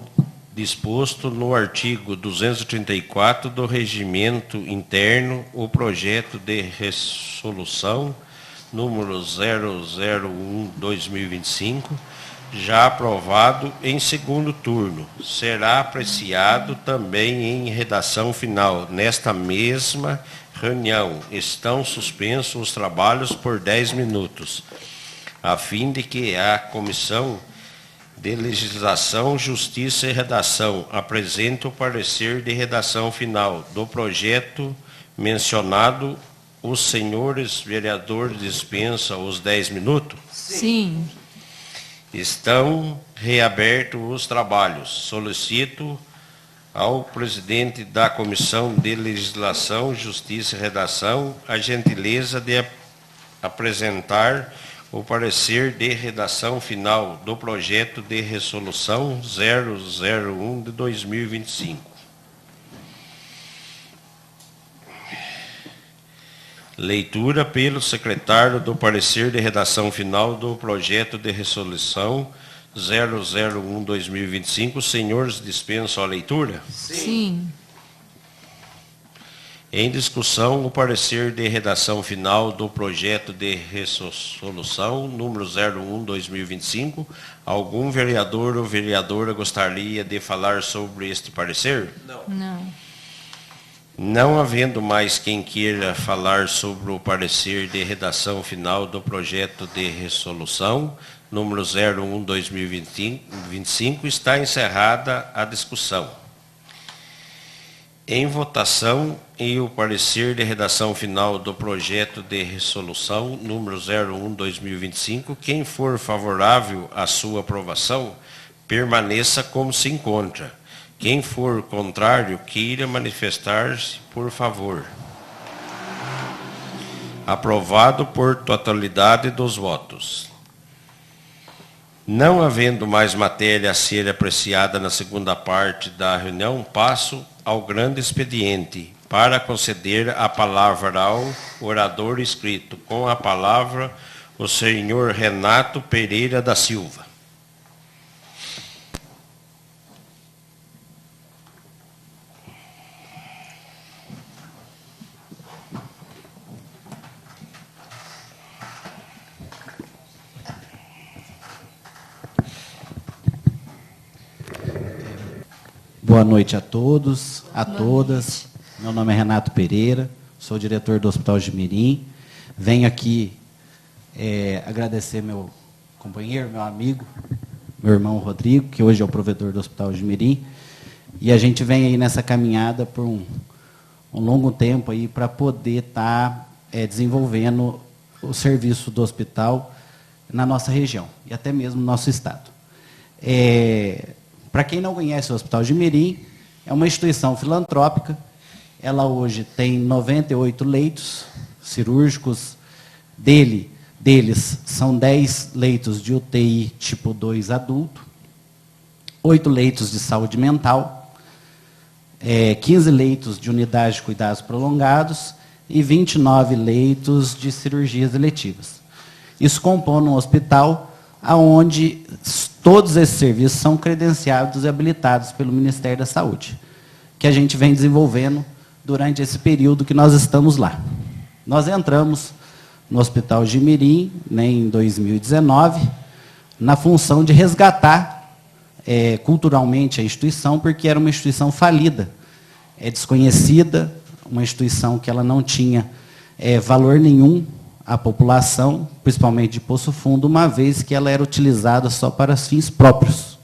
disposto no artigo 234 do Regimento Interno o projeto de resolução número 001/2025, já aprovado em segundo turno. Será apreciado também em redação final. Nesta mesma reunião, estão suspensos os trabalhos por 10 minutos, a fim de que a Comissão de Legislação, Justiça e Redação apresente o parecer de redação final do projeto mencionado. Os senhores vereadores dispensam os 10 minutos? Sim. Estão reabertos os trabalhos. Solicito ao presidente da Comissão de Legislação, Justiça e Redação a gentileza de apresentar o parecer de redação final do projeto de resolução 001/2025. Leitura pelo secretário do parecer de redação final do projeto de resolução 001/2025. Os senhores dispensam a leitura? Sim. Em discussão, o parecer de redação final do projeto de resolução número 01/2025. Algum vereador ou vereadora gostaria de falar sobre este parecer? Não. Não havendo mais quem queira falar sobre o parecer de redação final do projeto de resolução número 01/2025, está encerrada a discussão. Em votação, e o parecer de redação final do projeto de resolução número 01/2025, quem for favorável à sua aprovação, permaneça como se encontra. Quem for contrário, queira manifestar-se, por favor. Aprovado por totalidade dos votos. Não havendo mais matéria a ser apreciada na segunda parte da reunião, passo ao grande expediente para conceder a palavra ao orador inscrito. Com a palavra, o senhor Renato Pereira da Silva. Boa noite a todos, a todas. Meu nome é Renato Pereira, sou diretor do Hospital de Mirim. Venho aqui agradecer meu companheiro, meu amigo, meu irmão Rodrigo, que hoje é o provedor do Hospital de Mirim. E a gente vem aí nessa caminhada por um longo tempo aí para poder estar desenvolvendo o serviço do hospital na nossa região e até mesmo no nosso estado. Para quem não conhece o Hospital de Mirim, é uma instituição filantrópica. Ela hoje tem 98 leitos cirúrgicos. Deles são 10 leitos de UTI tipo 2 adulto, 8 leitos de saúde mental, 15 leitos de unidade de cuidados prolongados e 29 leitos de cirurgias eletivas. Isso compõe um hospital onde todos esses serviços são credenciados e habilitados pelo Ministério da Saúde, que a gente vem desenvolvendo durante esse período que nós estamos lá. Nós entramos no Hospital de Mirim, em 2019, na função de resgatar culturalmente a instituição, porque era uma instituição falida, desconhecida, uma instituição que ela não tinha valor nenhum à população, principalmente de Poço Fundo, uma vez que ela era utilizada só para fins próprios.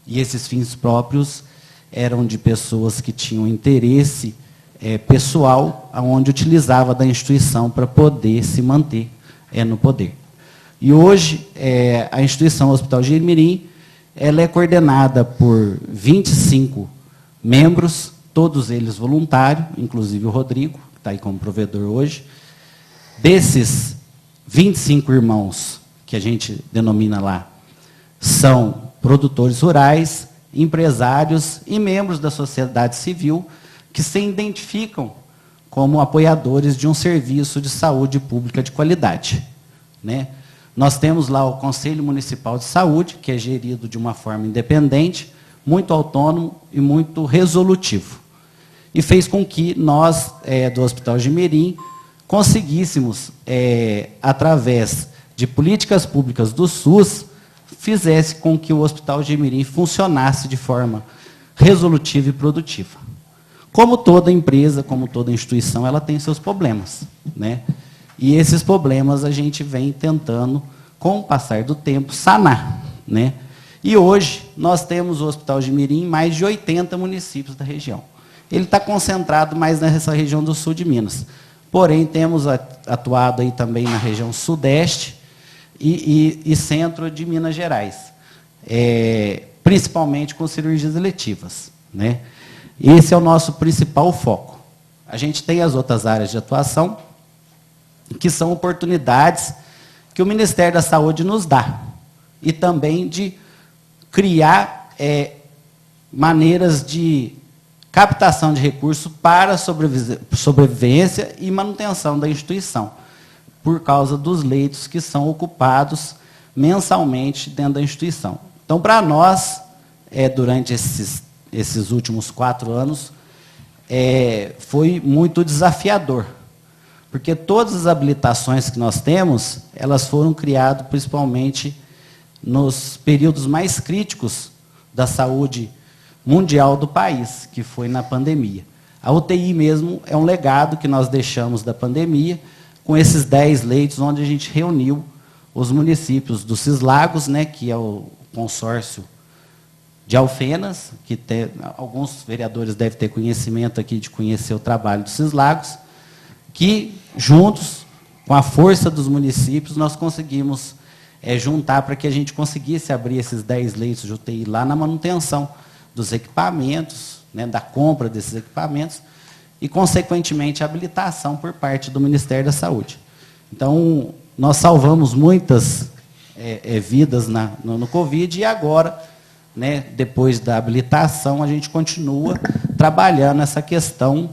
E esses fins próprios eram de pessoas que tinham interesse pessoal, onde utilizava da instituição para poder se manter no poder. E hoje, a instituição Hospital de Mirim, ela é coordenada por 25 membros, todos eles voluntários, inclusive o Rodrigo, que está aí como provedor hoje. Desses 25 irmãos, que a gente denomina lá, são produtores rurais empresários e membros da sociedade civil que se identificam como apoiadores de um serviço de saúde pública de qualidade, né? Nós temos lá o Conselho Municipal de Saúde, que é gerido de uma forma independente, muito autônomo e muito resolutivo. E fez com que nós, do Hospital Jimirim, conseguíssemos, através de políticas públicas do SUS, fizesse com que o Hospital Jimirim funcionasse de forma resolutiva e produtiva. Como toda empresa, como toda instituição, ela tem seus problemas, né? E esses problemas a gente vem tentando, com o passar do tempo, sanar, né? E hoje nós temos o Hospital Jimirim em mais de 80 municípios da região. Ele está concentrado mais nessa região do sul de Minas. Porém, temos atuado aí também na região sudeste e centro de Minas Gerais, principalmente com cirurgias eletivas, né? Esse é o nosso principal foco. A gente tem as outras áreas de atuação, que são oportunidades que o Ministério da Saúde nos dá, e também de criar maneiras de captação de recursos para sobrevivência e manutenção da instituição, por causa dos leitos que são ocupados mensalmente dentro da instituição. Então, para nós, durante esses últimos 4 anos, foi muito desafiador, porque todas as habilitações que nós temos, elas foram criadas principalmente nos períodos mais críticos da saúde mundial do país, que foi na pandemia. A UTI mesmo é um legado que nós deixamos da pandemia, com esses 10 leitos, onde a gente reuniu os municípios do Cislagos, né, que é o consórcio de Alfenas, que alguns vereadores devem ter conhecimento aqui de conhecer o trabalho do Cislagos, que, juntos, com a força dos municípios, nós conseguimos juntar para que a gente conseguisse abrir esses 10 leitos de UTI lá na manutenção dos equipamentos, né, da compra desses equipamentos, e, consequentemente, a habilitação por parte do Ministério da Saúde. Então, nós salvamos muitas vidas no Covid, e agora, né, depois da habilitação, a gente continua trabalhando essa questão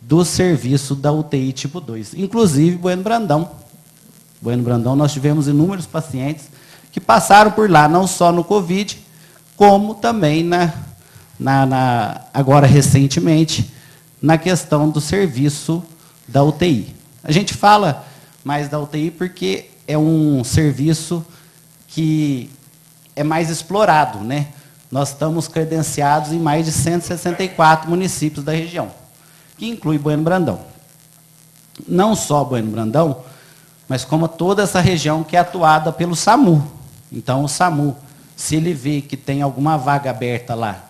do serviço da UTI tipo 2. Inclusive, Bueno Brandão. Bueno Brandão, nós tivemos inúmeros pacientes que passaram por lá, não só no Covid, como também agora recentemente, na questão do serviço da UTI. A gente fala mais da UTI porque é um serviço que é mais explorado, né? Nós estamos credenciados em mais de 164 municípios da região, que inclui Bueno Brandão. Não só Bueno Brandão, mas como toda essa região que é atuada pelo SAMU. Então, o SAMU, se ele vê que tem alguma vaga aberta lá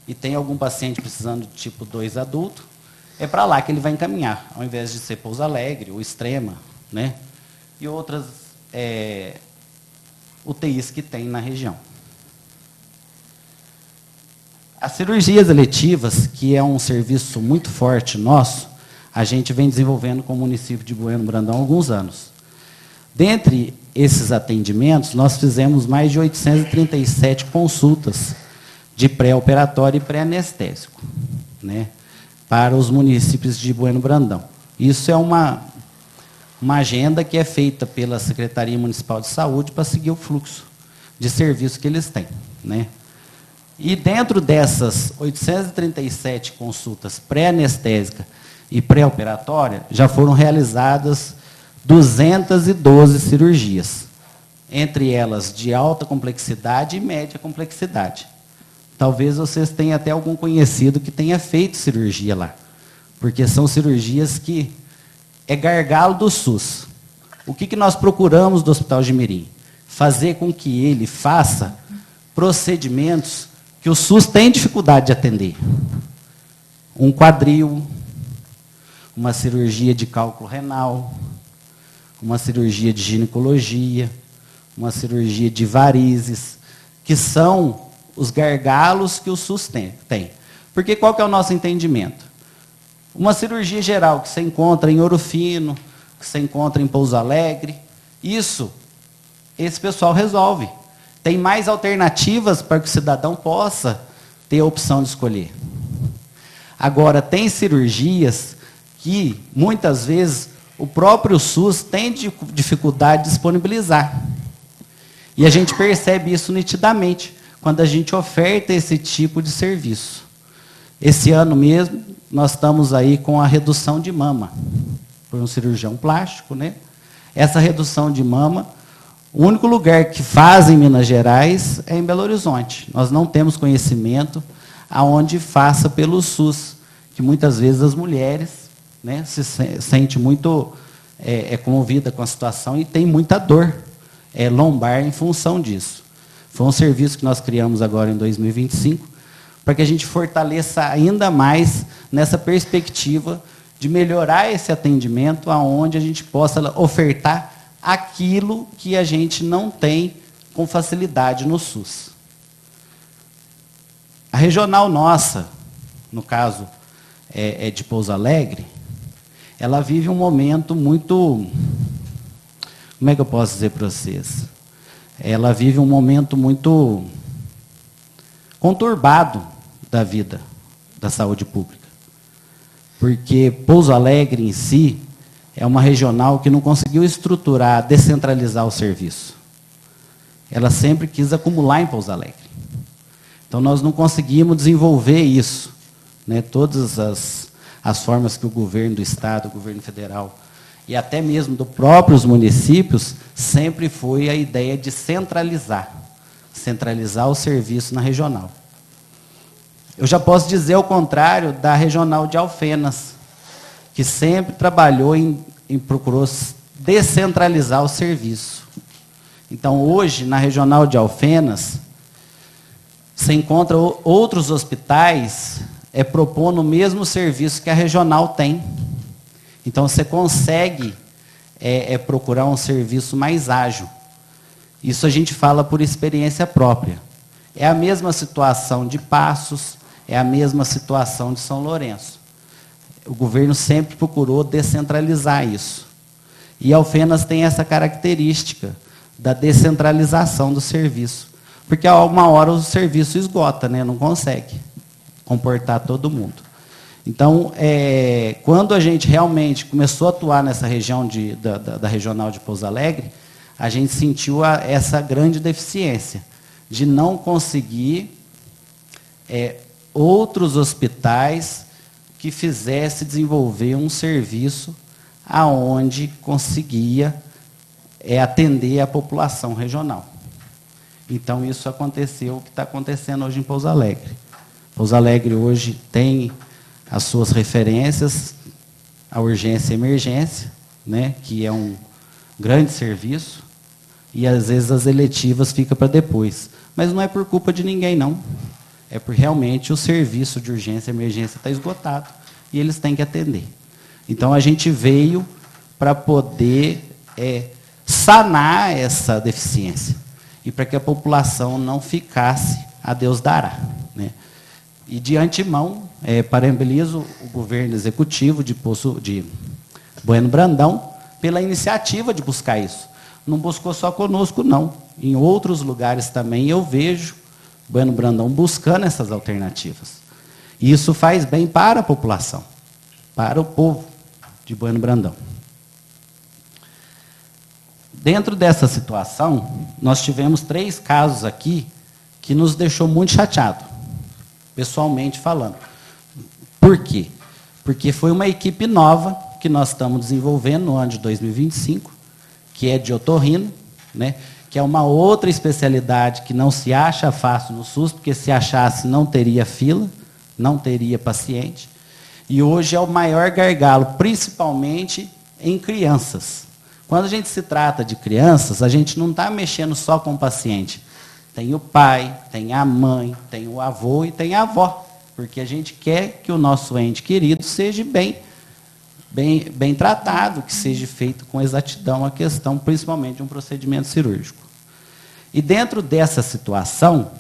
e tem algum paciente precisando de tipo 2 adulto, é para lá que ele vai encaminhar, ao invés de ser Pouso Alegre ou Extrema, né? E outras UTIs que tem na região. As cirurgias eletivas, que é um serviço muito forte nosso, a gente vem desenvolvendo com o município de Bueno Brandão há alguns anos. Dentre esses atendimentos, nós fizemos mais de 837 consultas de pré-operatório e pré-anestésico, né, para os municípios de Bueno Brandão. Isso é uma agenda que é feita pela Secretaria Municipal de Saúde para seguir o fluxo de serviço que eles têm, né? E dentro dessas 837 consultas pré-anestésica e pré-operatória, já foram realizadas 212 cirurgias, entre elas de alta complexidade e média complexidade. Talvez vocês tenham até algum conhecido que tenha feito cirurgia lá, porque são cirurgias que é gargalo do SUS. O que nós procuramos do Hospital Jimirim? Fazer com que ele faça procedimentos que o SUS tem dificuldade de atender. Um quadril, uma cirurgia de cálculo renal, uma cirurgia de ginecologia, uma cirurgia de varizes, que são os gargalos que o SUS tem. Porque qual que é o nosso entendimento? Uma cirurgia geral que você encontra em Ouro Fino, que você encontra em Pouso Alegre, esse pessoal resolve. Tem mais alternativas para que o cidadão possa ter a opção de escolher. Agora, tem cirurgias que, muitas vezes, o próprio SUS tem dificuldade de disponibilizar. E a gente percebe isso nitidamente, quando a gente oferta esse tipo de serviço. Esse ano mesmo, nós estamos aí com a redução de mama, por um cirurgião plástico, né? Essa redução de mama, o único lugar que faz em Minas Gerais é em Belo Horizonte. Nós não temos conhecimento aonde faça pelo SUS, que muitas vezes as mulheres, né, se sente muito comovida com a situação e tem muita dor lombar em função disso. Foi um serviço que nós criamos agora em 2025, para que a gente fortaleça ainda mais nessa perspectiva de melhorar esse atendimento, aonde a gente possa ofertar aquilo que a gente não tem com facilidade no SUS. A regional nossa, no caso de Pouso Alegre, ela vive um momento muito... Como é que eu posso dizer para vocês? Ela vive um momento muito conturbado da vida da saúde pública. Porque Pouso Alegre em si é uma regional que não conseguiu estruturar, descentralizar o serviço. Ela sempre quis acumular em Pouso Alegre. Então, nós não conseguimos desenvolver isso, né? Todas as formas que o governo do Estado, o governo federal, e até mesmo dos próprios municípios, sempre foi a ideia de centralizar o serviço na regional. Eu já posso dizer o contrário da regional de Alfenas, que sempre trabalhou procurou descentralizar o serviço. Então, hoje, na regional de Alfenas, você encontra outros hospitais propondo o mesmo serviço que a regional tem. Então, você consegue procurar um serviço mais ágil. Isso a gente fala por experiência própria. É a mesma situação de Passos, é a mesma situação de São Lourenço. O governo sempre procurou descentralizar isso. E Alfenas tem essa característica da descentralização do serviço. Porque a uma hora o serviço esgota, né? Não consegue comportar todo mundo. Então, quando a gente realmente começou a atuar nessa região da regional de Pouso Alegre, a gente sentiu essa grande deficiência de não conseguir outros hospitais que fizesse desenvolver um serviço aonde conseguia atender a população regional. Então, isso aconteceu, o que está acontecendo hoje em Pouso Alegre. Pouso Alegre hoje tem as suas referências, a urgência e emergência, né, que é um grande serviço, e às vezes as eletivas ficam para depois. Mas não é por culpa de ninguém, não. É porque realmente o serviço de urgência e emergência está esgotado, e eles têm que atender. Então, a gente veio para poder sanar essa deficiência, e para que a população não ficasse a Deus dará, né? E, de antemão, parabenizo o governo executivo de Bueno Brandão pela iniciativa de buscar isso. Não buscou só conosco, não. Em outros lugares também eu vejo Bueno Brandão buscando essas alternativas. E isso faz bem para a população, para o povo de Bueno Brandão. Dentro dessa situação, nós tivemos 3 casos aqui que nos deixou muito chateado, pessoalmente falando. Por quê? Porque foi uma equipe nova que nós estamos desenvolvendo no ano de 2025, que é de otorrino, né, que é uma outra especialidade que não se acha fácil no SUS, porque se achasse não teria fila, não teria paciente. E hoje é o maior gargalo, principalmente em crianças. Quando a gente se trata de crianças, a gente não está mexendo só com o paciente. Tem o pai, tem a mãe, tem o avô e tem a avó. Porque a gente quer que o nosso ente querido seja bem tratado, que seja feito com exatidão a questão, principalmente de um procedimento cirúrgico. E dentro dessa situação,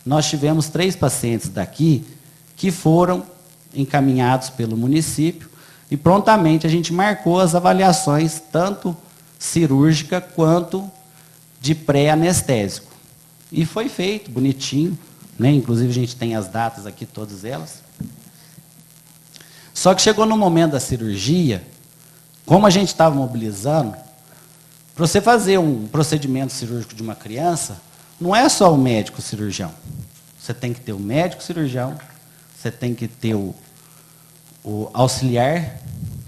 nós tivemos 3 pacientes daqui que foram encaminhados pelo município e prontamente a gente marcou as avaliações, tanto cirúrgica quanto de pré-anestésico. E foi feito, bonitinho, né? Inclusive a gente tem as datas aqui, todas elas. Só que chegou no momento da cirurgia, como a gente estava mobilizando, para você fazer um procedimento cirúrgico de uma criança, não é só o médico cirurgião. Você tem que ter o médico cirurgião, você tem que ter o auxiliar,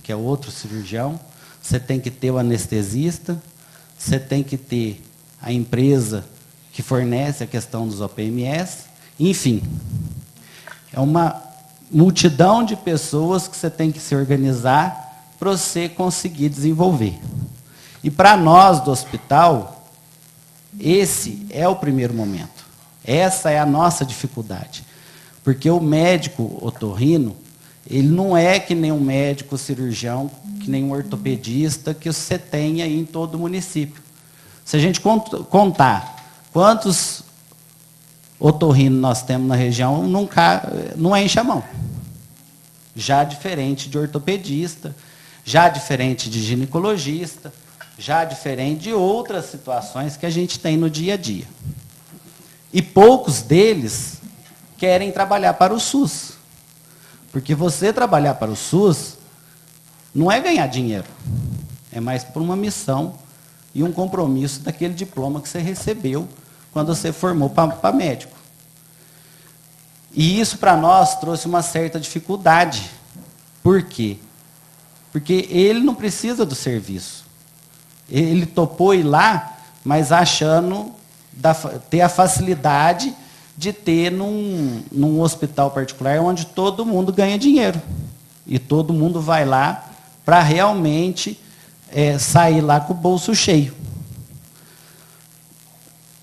que é outro cirurgião, você tem que ter o anestesista, você tem que ter a empresa que fornece a questão dos OPMS, enfim. É uma multidão de pessoas que você tem que se organizar para você conseguir desenvolver. E para nós do hospital, esse é o primeiro momento. Essa é a nossa dificuldade. Porque o médico otorrino, ele não é que nem um médico cirurgião, que nem um ortopedista que você tem aí em todo o município. Se a gente contar quantos otorrinos nós temos na região, não enche a mão. Já diferente de ortopedista, já diferente de ginecologista, já diferente de outras situações que a gente tem no dia a dia. E poucos deles querem trabalhar para o SUS. Porque você trabalhar para o SUS não é ganhar dinheiro. É mais por uma missão e um compromisso daquele diploma que você recebeu quando você formou para médico. E isso para nós trouxe uma certa dificuldade. Por quê? Porque ele não precisa do serviço. Ele topou ir lá, mas achando ter a facilidade de ter num hospital particular onde todo mundo ganha dinheiro. E todo mundo vai lá para realmente sair lá com o bolso cheio.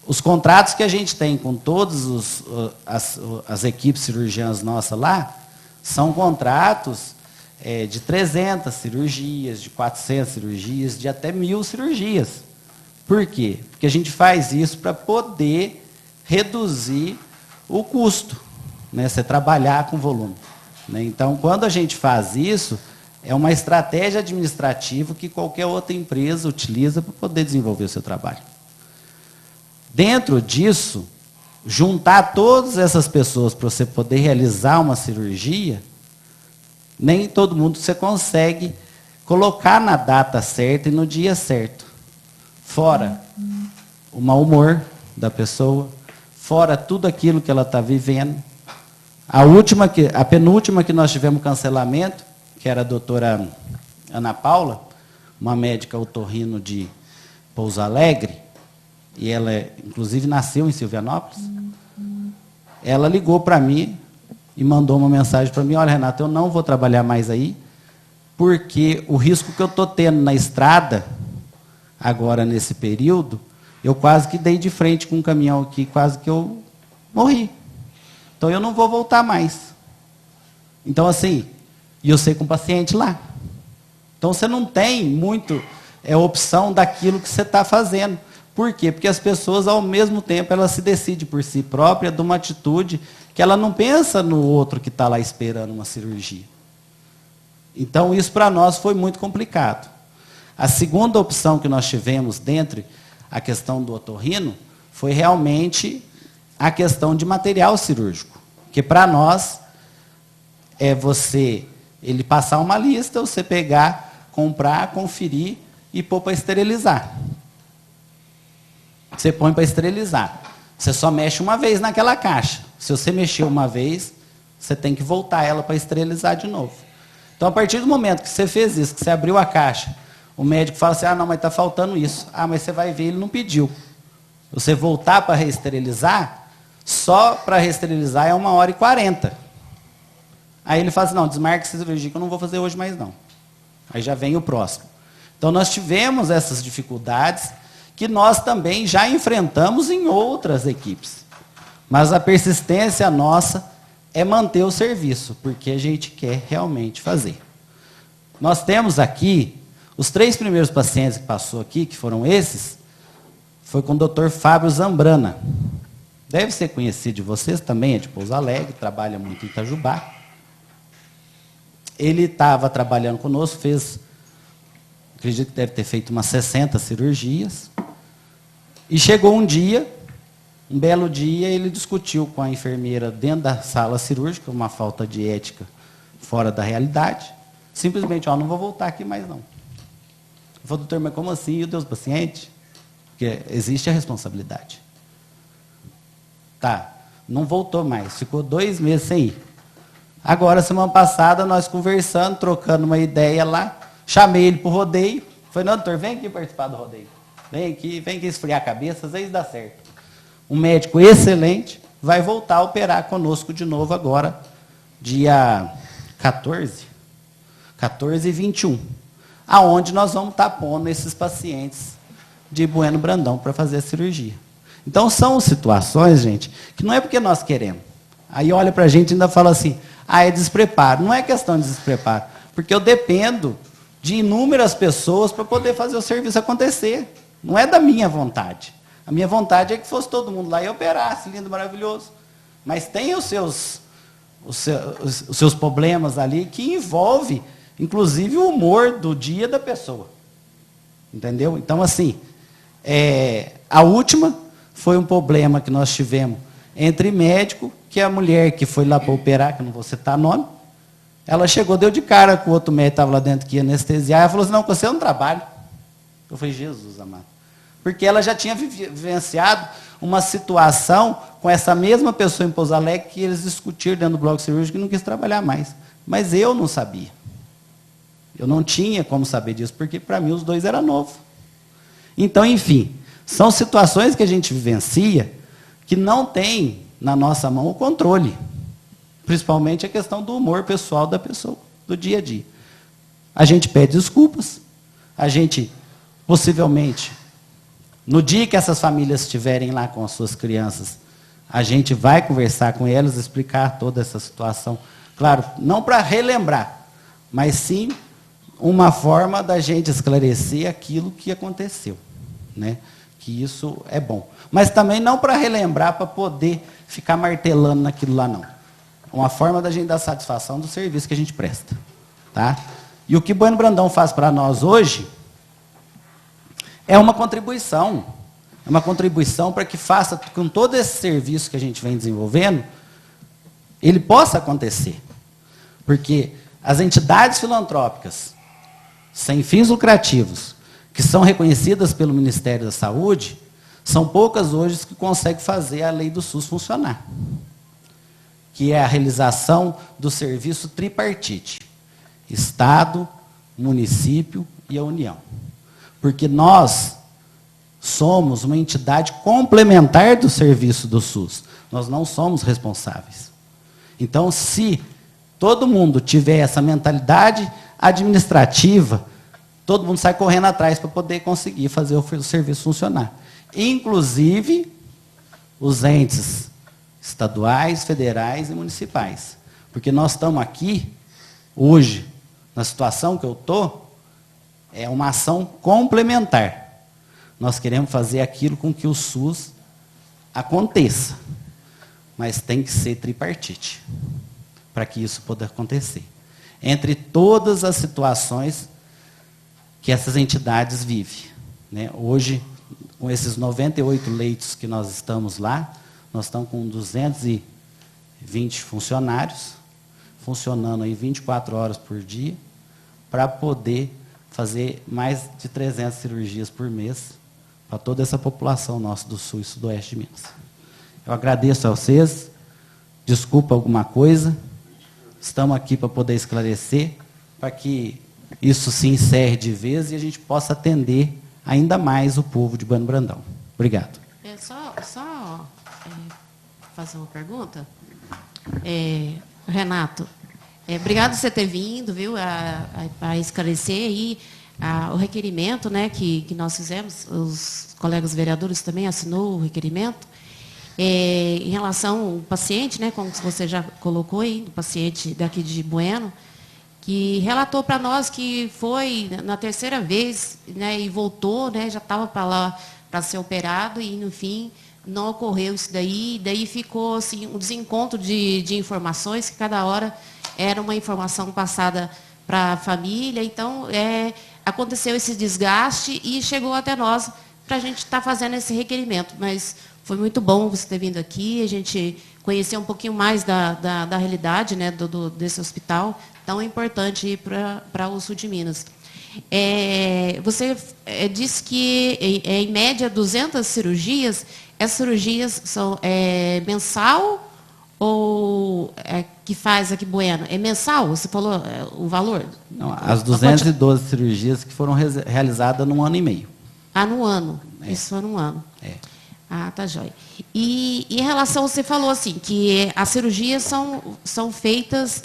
Os contratos que a gente tem com todas as equipes cirurgiãs nossas lá, são contratos de 300 cirurgias, de 400 cirurgias, de até 1.000 cirurgias. Por quê? Porque a gente faz isso para poder reduzir o custo, né? Você trabalhar com volume. Né? Então, quando a gente faz isso, é uma estratégia administrativa que qualquer outra empresa utiliza para poder desenvolver o seu trabalho. Dentro disso, juntar todas essas pessoas para você poder realizar uma cirurgia, nem todo mundo você consegue colocar na data certa e no dia certo. Fora o mau humor da pessoa, fora tudo aquilo que ela está vivendo. A penúltima que nós tivemos cancelamento, que era a doutora Ana Paula, uma médica otorrino de Pouso Alegre, e ela, inclusive, nasceu em Silvianópolis, ela ligou para mim e mandou uma mensagem para mim: olha, Renato, eu não vou trabalhar mais aí, porque o risco que eu estou tendo na estrada, agora nesse período, eu quase que dei de frente com um caminhão aqui, quase que eu morri. Então eu não vou voltar mais. Então assim, e eu sei com o paciente lá. Então você não tem muito opção daquilo que você está fazendo. Por quê? Porque as pessoas, ao mesmo tempo, elas se decidem por si própria de uma atitude que ela não pensa no outro que está lá esperando uma cirurgia. Então isso para nós foi muito complicado. A segunda opção que nós tivemos dentre a questão do otorrino foi realmente a questão de material cirúrgico. Que para nós é ele passar uma lista, você pegar, comprar, conferir e pôr para esterilizar. Você põe para esterilizar. Você só mexe uma vez naquela caixa. Se você mexer uma vez, você tem que voltar ela para esterilizar de novo. Então, a partir do momento que você fez isso, que você abriu a caixa, o médico fala assim: ah, não, mas está faltando isso. Ah, mas você vai ver, ele não pediu. Você voltar para reesterilizar, só para reesterilizar é 1h40. Aí ele fala assim: não, desmarca essa cirurgia que eu não vou fazer hoje mais não. Aí já vem o próximo. Então nós tivemos essas dificuldades que nós também já enfrentamos em outras equipes. Mas a persistência nossa é manter o serviço, porque a gente quer realmente fazer. Nós temos aqui, os 3 primeiros pacientes que passou aqui, que foram esses, foi com o Dr. Fábio Zambrana. Deve ser conhecido de vocês, também é de Pouso Alegre, trabalha muito em Itajubá. Ele estava trabalhando conosco, acredito que deve ter feito umas 60 cirurgias. E chegou um dia, Um belo dia ele discutiu com a enfermeira dentro da sala cirúrgica, uma falta de ética fora da realidade. Simplesmente, ó, não vou voltar aqui mais não. Eu falei, doutor, mas como assim? E o Deus paciente? Porque existe a responsabilidade. Tá, não voltou mais, ficou 2 meses sem ir. Agora, semana passada, nós conversando, trocando uma ideia lá, chamei ele para o rodeio. Falei, não, doutor, vem aqui participar do rodeio. Vem aqui esfriar a cabeça, às vezes dá certo. Um médico excelente vai voltar a operar conosco de novo agora, dia 14 e 21, aonde nós vamos estar pondo esses pacientes de Bueno Brandão para fazer a cirurgia. Então, são situações, gente, que não é porque nós queremos. Aí olha para a gente e ainda fala assim, é despreparo. Não é questão de despreparo, porque eu dependo de inúmeras pessoas para poder fazer o serviço acontecer. Não é da minha vontade. A minha vontade é que fosse todo mundo lá e operasse, lindo, maravilhoso. Mas tem os seus problemas ali que envolve, inclusive, o humor do dia da pessoa. Entendeu? Então, assim, a última foi um problema que nós tivemos entre médico, que a mulher que foi lá para operar, que eu não vou citar nome, ela chegou, deu de cara com o outro médico que estava lá dentro que ia anestesiar, ela falou assim, não, você não trabalha. Eu falei, Jesus amado. Porque ela já tinha vivenciado uma situação com essa mesma pessoa em Pouso Alegre que eles discutiram dentro do bloco cirúrgico e não quis trabalhar mais. Mas eu não sabia. Eu não tinha como saber disso, porque para mim os dois eram novos. Então, enfim, são situações que a gente vivencia que não tem na nossa mão o controle. Principalmente a questão do humor pessoal da pessoa, do dia a dia. A gente pede desculpas, a gente, possivelmente, no dia que essas famílias estiverem lá com as suas crianças, a gente vai conversar com elas, explicar toda essa situação. Claro, não para relembrar, mas sim uma forma da gente esclarecer aquilo que aconteceu, né? Que isso é bom. Mas também não para relembrar, para poder ficar martelando naquilo lá, não. Uma forma da gente dar satisfação do serviço que a gente presta. Tá? E o que Bueno Brandão faz para nós hoje é uma contribuição. É uma contribuição para que faça com todo esse serviço que a gente vem desenvolvendo, ele possa acontecer. Porque as entidades filantrópicas, sem fins lucrativos, que são reconhecidas pelo Ministério da Saúde, são poucas hoje que conseguem fazer a lei do SUS funcionar. Que é a realização do serviço tripartite. Estado, município e a União. Porque nós somos uma entidade complementar do serviço do SUS. Nós não somos responsáveis. Então, se todo mundo tiver essa mentalidade administrativa, todo mundo sai correndo atrás para poder conseguir fazer o serviço funcionar. Inclusive, os entes estaduais, federais e municipais. Porque nós estamos aqui, hoje, na situação que eu estou, é uma ação complementar. Nós queremos fazer aquilo com que o SUS aconteça. Mas tem que ser tripartite, para que isso possa acontecer. Entre todas as situações que essas entidades vivem. Né? Hoje, com esses 98 leitos que nós estamos lá, nós estamos com 220 funcionários, funcionando aí 24 horas por dia, para poder fazer mais de 300 cirurgias por mês para toda essa população nossa do sul e sudoeste de Minas. Eu agradeço a vocês, desculpa alguma coisa, estamos aqui para poder esclarecer, para que isso se encerre de vez e a gente possa atender ainda mais o povo de Bueno Brandão. Obrigado. Fazer uma pergunta? Renato, obrigado por você ter vindo, viu, a esclarecer aí o requerimento, né, que nós fizemos, os colegas vereadores também assinou o requerimento, em relação ao paciente, né, como você já colocou aí, o paciente daqui de Bueno, que relatou para nós que foi na terceira vez, né, e voltou, né, já estava para lá para ser operado e, no fim, não ocorreu isso daí. Daí ficou assim, um desencontro de informações, que cada hora era uma informação passada para a família. Então, aconteceu esse desgaste e chegou até nós para a gente estar fazendo esse requerimento. Mas foi muito bom você ter vindo aqui, a gente conhecer um pouquinho mais da realidade, né, desse hospital tão importante para o sul de Minas. Você disse que, em média, 200 cirurgias. Essas cirurgias são mensal ou que faz aqui Bueno? É mensal? Você falou o valor? Não, as 212 cirurgias que foram realizadas num ano e meio. No ano. Isso foi num ano. Tá jóia. E em relação, você falou assim, que as cirurgias são feitas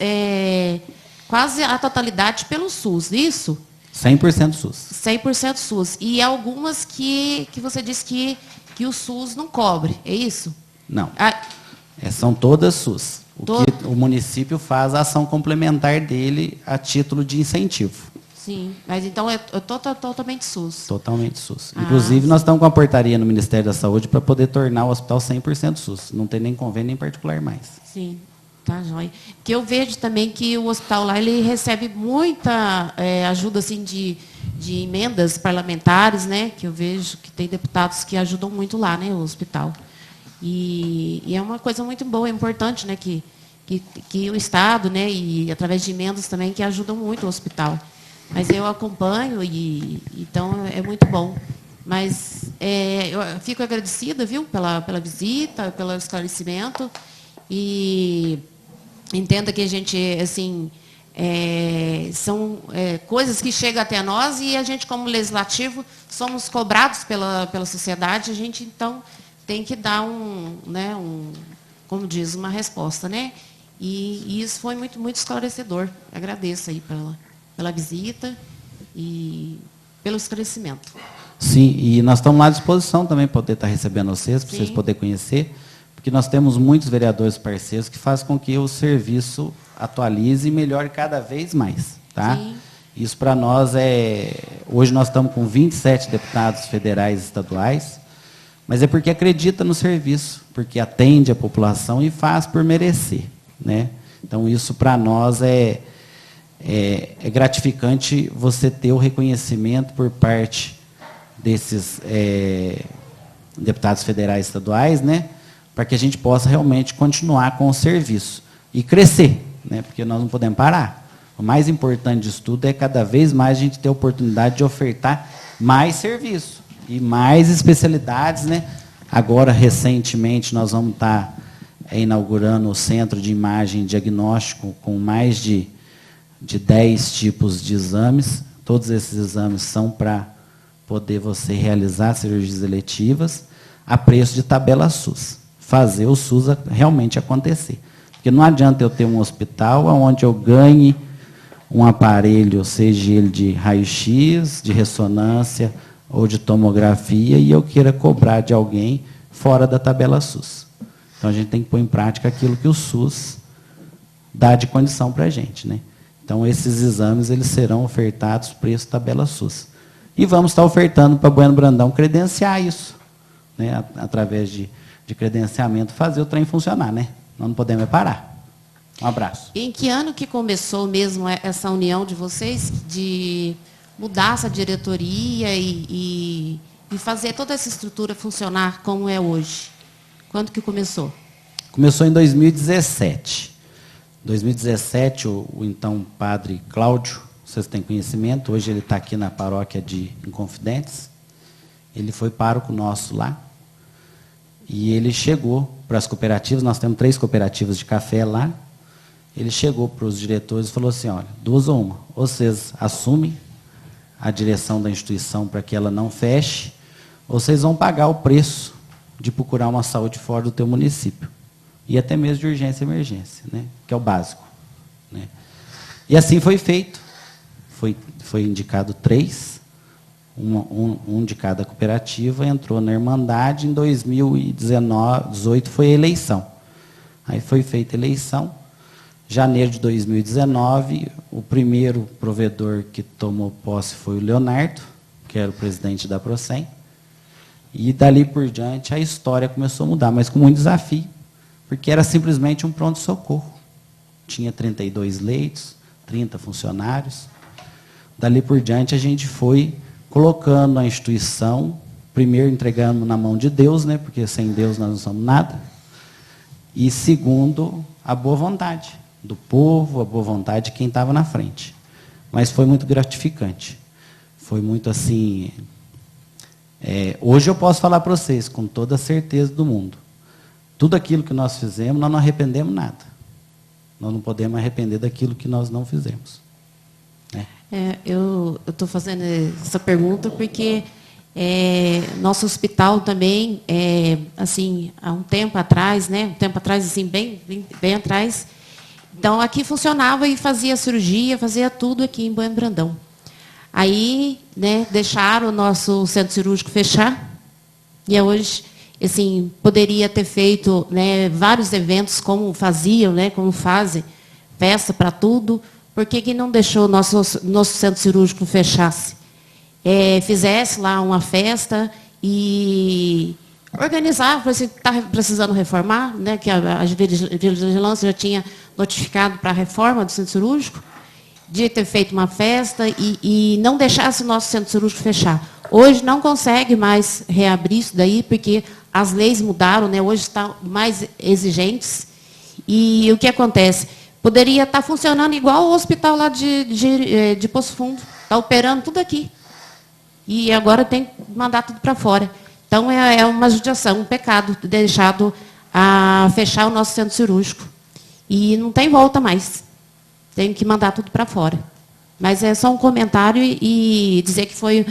quase a totalidade pelo SUS, isso? 100% SUS. 100% SUS. E algumas que você disse que o SUS não cobre, é isso? Não. São todas SUS. Que o município faz a ação complementar dele a título de incentivo. Sim, mas então é totalmente SUS. Totalmente SUS. Inclusive, nós estamos com a portaria no Ministério da Saúde para poder tornar o hospital 100% SUS. Não tem nem convênio nem particular mais. Sim, tá jóia. Porque eu vejo também que o hospital lá ele recebe muita ajuda assim, de emendas parlamentares, né? Que eu vejo que tem deputados que ajudam muito lá, né? O hospital. E é uma coisa muito boa, é importante, né? Que o Estado, né? E através de emendas também, que ajudam muito o hospital. Mas eu acompanho então é muito bom. Mas eu fico agradecida, viu, pela visita, pelo esclarecimento. E entenda que a gente, assim, são coisas que chegam até nós e a gente, como legislativo, somos cobrados pela sociedade. A gente, então, tem que dar como diz, uma resposta, né? E isso foi muito, muito esclarecedor. Agradeço aí pela visita e pelo esclarecimento. Sim, e nós estamos lá à disposição também para poder estar recebendo vocês, para vocês poderem conhecer, porque nós temos muitos vereadores parceiros que fazem com que o serviço atualize e melhore cada vez mais. Tá? Sim. Isso para nós hoje nós estamos com 27 deputados federais e estaduais, mas é porque acredita no serviço, porque atende a população e faz por merecer. Né? Então, isso para nós é gratificante você ter o reconhecimento por parte desses deputados federais e estaduais, né, para que a gente possa realmente continuar com o serviço e crescer, né, porque nós não podemos parar. O mais importante disso tudo é cada vez mais a gente ter a oportunidade de ofertar mais serviço e mais especialidades. Né. Agora, recentemente, nós vamos estar inaugurando o Centro de Imagem e Diagnóstico com mais de 10 tipos de exames. Todos esses exames são para poder você realizar cirurgias eletivas a preço de tabela SUS. Fazer o SUS realmente acontecer. Porque não adianta eu ter um hospital onde eu ganhe um aparelho, seja ele de raio-x, de ressonância ou de tomografia, e eu queira cobrar de alguém fora da tabela SUS. Então, a gente tem que pôr em prática aquilo que o SUS dá de condição para a gente. Né? Então, esses exames eles serão ofertados preço tabela SUS. E vamos estar ofertando para Bueno Brandão credenciar isso, né? Através de credenciamento, fazer o trem funcionar. Né? Nós não podemos parar. Um abraço. Em que ano que começou mesmo essa união de vocês, de mudar essa diretoria e fazer toda essa estrutura funcionar como é hoje? Quando que começou? Começou em 2017. Em 2017, o então padre Cláudio, vocês têm conhecimento, hoje ele está aqui na paróquia de Inconfidentes. Ele foi pároco nosso lá. E ele chegou para as cooperativas, nós temos 3 cooperativas de café lá. Ele chegou para os diretores e falou assim, olha, 2 ou 1, ou vocês assumem a direção da instituição para que ela não feche, ou vocês vão pagar o preço de procurar uma saúde fora do teu município. E até mesmo de urgência e emergência, né? Que é o básico. Né? E assim foi feito. Foi indicado 3, um de cada cooperativa, entrou na Irmandade. Em 2018 foi a eleição. Aí foi feita a eleição. Janeiro de 2019, o primeiro provedor que tomou posse foi o Leonardo, que era o presidente da Procem. E dali por diante a história começou a mudar, mas com muito desafio, porque era simplesmente um pronto-socorro. Tinha 32 leitos, 30 funcionários. Dali por diante a gente foi colocando a instituição primeiro, entregamos na mão de Deus, né? Porque sem Deus nós não somos nada. E segundo, a boa vontade do povo, a boa vontade de quem estava na frente. Mas foi muito gratificante. Foi muito assim... hoje eu posso falar para vocês, com toda a certeza do mundo, tudo aquilo que nós fizemos, nós não arrependemos nada. Nós não podemos arrepender daquilo que nós não fizemos. Né? Eu estou fazendo essa pergunta porque nosso hospital também, assim, há um tempo atrás, né? Um tempo atrás, assim, bem atrás. Então, aqui funcionava e fazia cirurgia, fazia tudo aqui em Bueno Brandão. Aí, né, deixaram o nosso centro cirúrgico fechar. E hoje, assim, poderia ter feito, né, vários eventos como faziam, né, como fazem, festa para tudo. Por que não deixou o nosso centro cirúrgico fechasse? Fizesse lá uma festa e organizar, se está precisando reformar, né, que a vigilância já tinha notificado para a reforma do centro cirúrgico, de ter feito uma festa e não deixasse o nosso centro cirúrgico fechar. Hoje não consegue mais reabrir isso daí, porque as leis mudaram, né, hoje estão mais exigentes. E o que acontece? Poderia estar funcionando igual o hospital lá de Poço Fundo, está operando tudo aqui. E agora tem que mandar tudo para fora. Então, é uma judiação, um pecado, ter deixado a fechar o nosso centro cirúrgico. E não tem volta mais. Tem que mandar tudo para fora. Mas é só um comentário e dizer que foi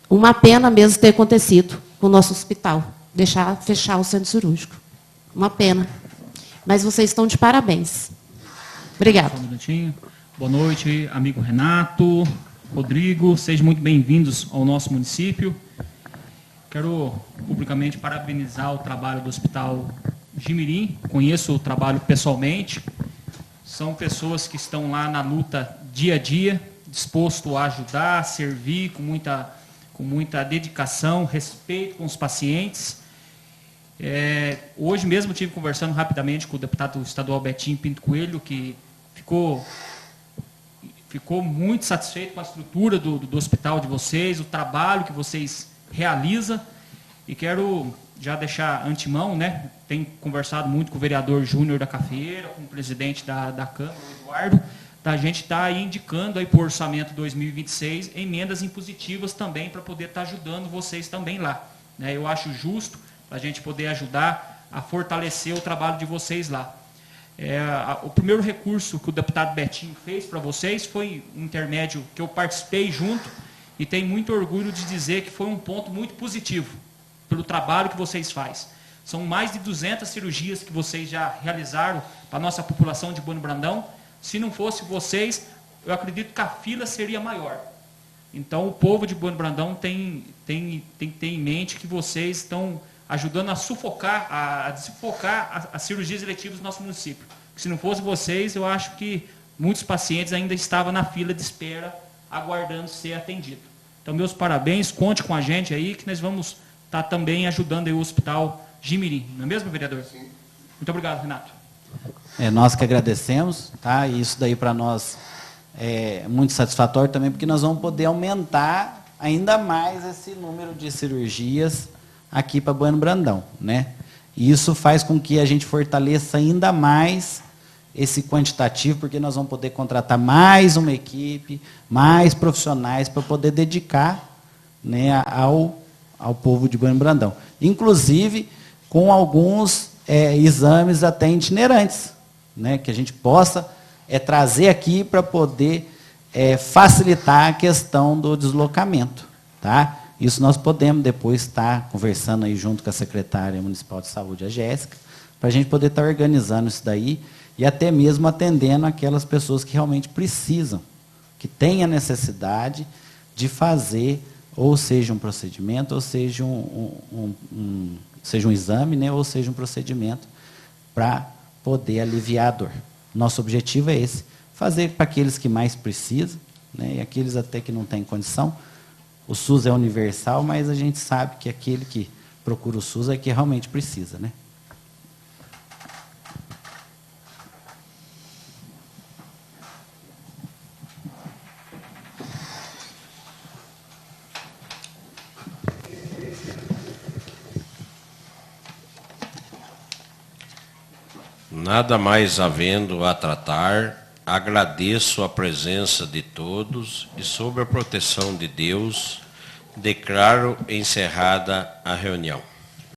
uma pena mesmo ter acontecido com o nosso hospital. Deixar fechar o centro cirúrgico. Uma pena. Mas vocês estão de parabéns. Obrigada. Só um minutinho. Boa noite, amigo Renato, Rodrigo. Sejam muito bem-vindos ao nosso município. Quero publicamente parabenizar o trabalho do Hospital Jimirim. Conheço o trabalho pessoalmente. São pessoas que estão lá na luta dia a dia, disposto a ajudar, a servir com muita dedicação, respeito com os pacientes. Hoje mesmo estive conversando rapidamente com o deputado estadual Betinho Pinto Coelho, que ficou muito satisfeito com a estrutura do hospital de vocês, o trabalho que vocês realizam. E quero já deixar antemão, né? Tenho conversado muito com o vereador Júnior da Cafeira, com o presidente da Câmara, o Eduardo, da gente estar aí indicando aí para o orçamento 2026 emendas impositivas também para poder estar ajudando vocês também lá. Né? Eu acho justo para a gente poder ajudar a fortalecer o trabalho de vocês lá. O primeiro recurso que o deputado Betinho fez para vocês foi um intermédio que eu participei junto e tenho muito orgulho de dizer que foi um ponto muito positivo pelo trabalho que vocês fazem. São mais de 200 cirurgias que vocês já realizaram para a nossa população de Bueno Brandão. Se não fosse vocês, eu acredito que a fila seria maior. Então, o povo de Bueno Brandão tem que ter em mente que vocês estão ajudando a sufocar, a desfocar as cirurgias eletivas do nosso município. Se não fosse vocês, eu acho que muitos pacientes ainda estavam na fila de espera, aguardando ser atendido. Então, meus parabéns, conte com a gente aí, que nós vamos estar também ajudando aí o Hospital Jimirim. Não é mesmo, vereador? Sim. Muito obrigado, Renato. Nós que agradecemos, tá? E isso daí para nós é muito satisfatório também, porque nós vamos poder aumentar ainda mais esse número de cirurgias aqui para Bueno Brandão, né? E isso faz com que a gente fortaleça ainda mais esse quantitativo, porque nós vamos poder contratar mais uma equipe, mais profissionais para poder dedicar, né, ao povo de Bueno Brandão. Inclusive com alguns exames até itinerantes, né, que a gente possa trazer aqui para poder facilitar a questão do deslocamento, tá? Isso nós podemos depois estar conversando aí junto com a secretária municipal de saúde, a Jéssica, para a gente poder estar organizando isso daí e até mesmo atendendo aquelas pessoas que realmente precisam, que têm a necessidade de fazer, ou seja um procedimento, ou seja seja um exame, né, ou seja um procedimento para poder aliviar a dor. Nosso objetivo é esse, fazer para aqueles que mais precisam, né, e aqueles até que não têm condição. O SUS é universal, mas a gente sabe que aquele que procura o SUS é que realmente precisa, né? Nada mais havendo a tratar, agradeço a presença de todos e, sob a proteção de Deus, declaro encerrada a reunião.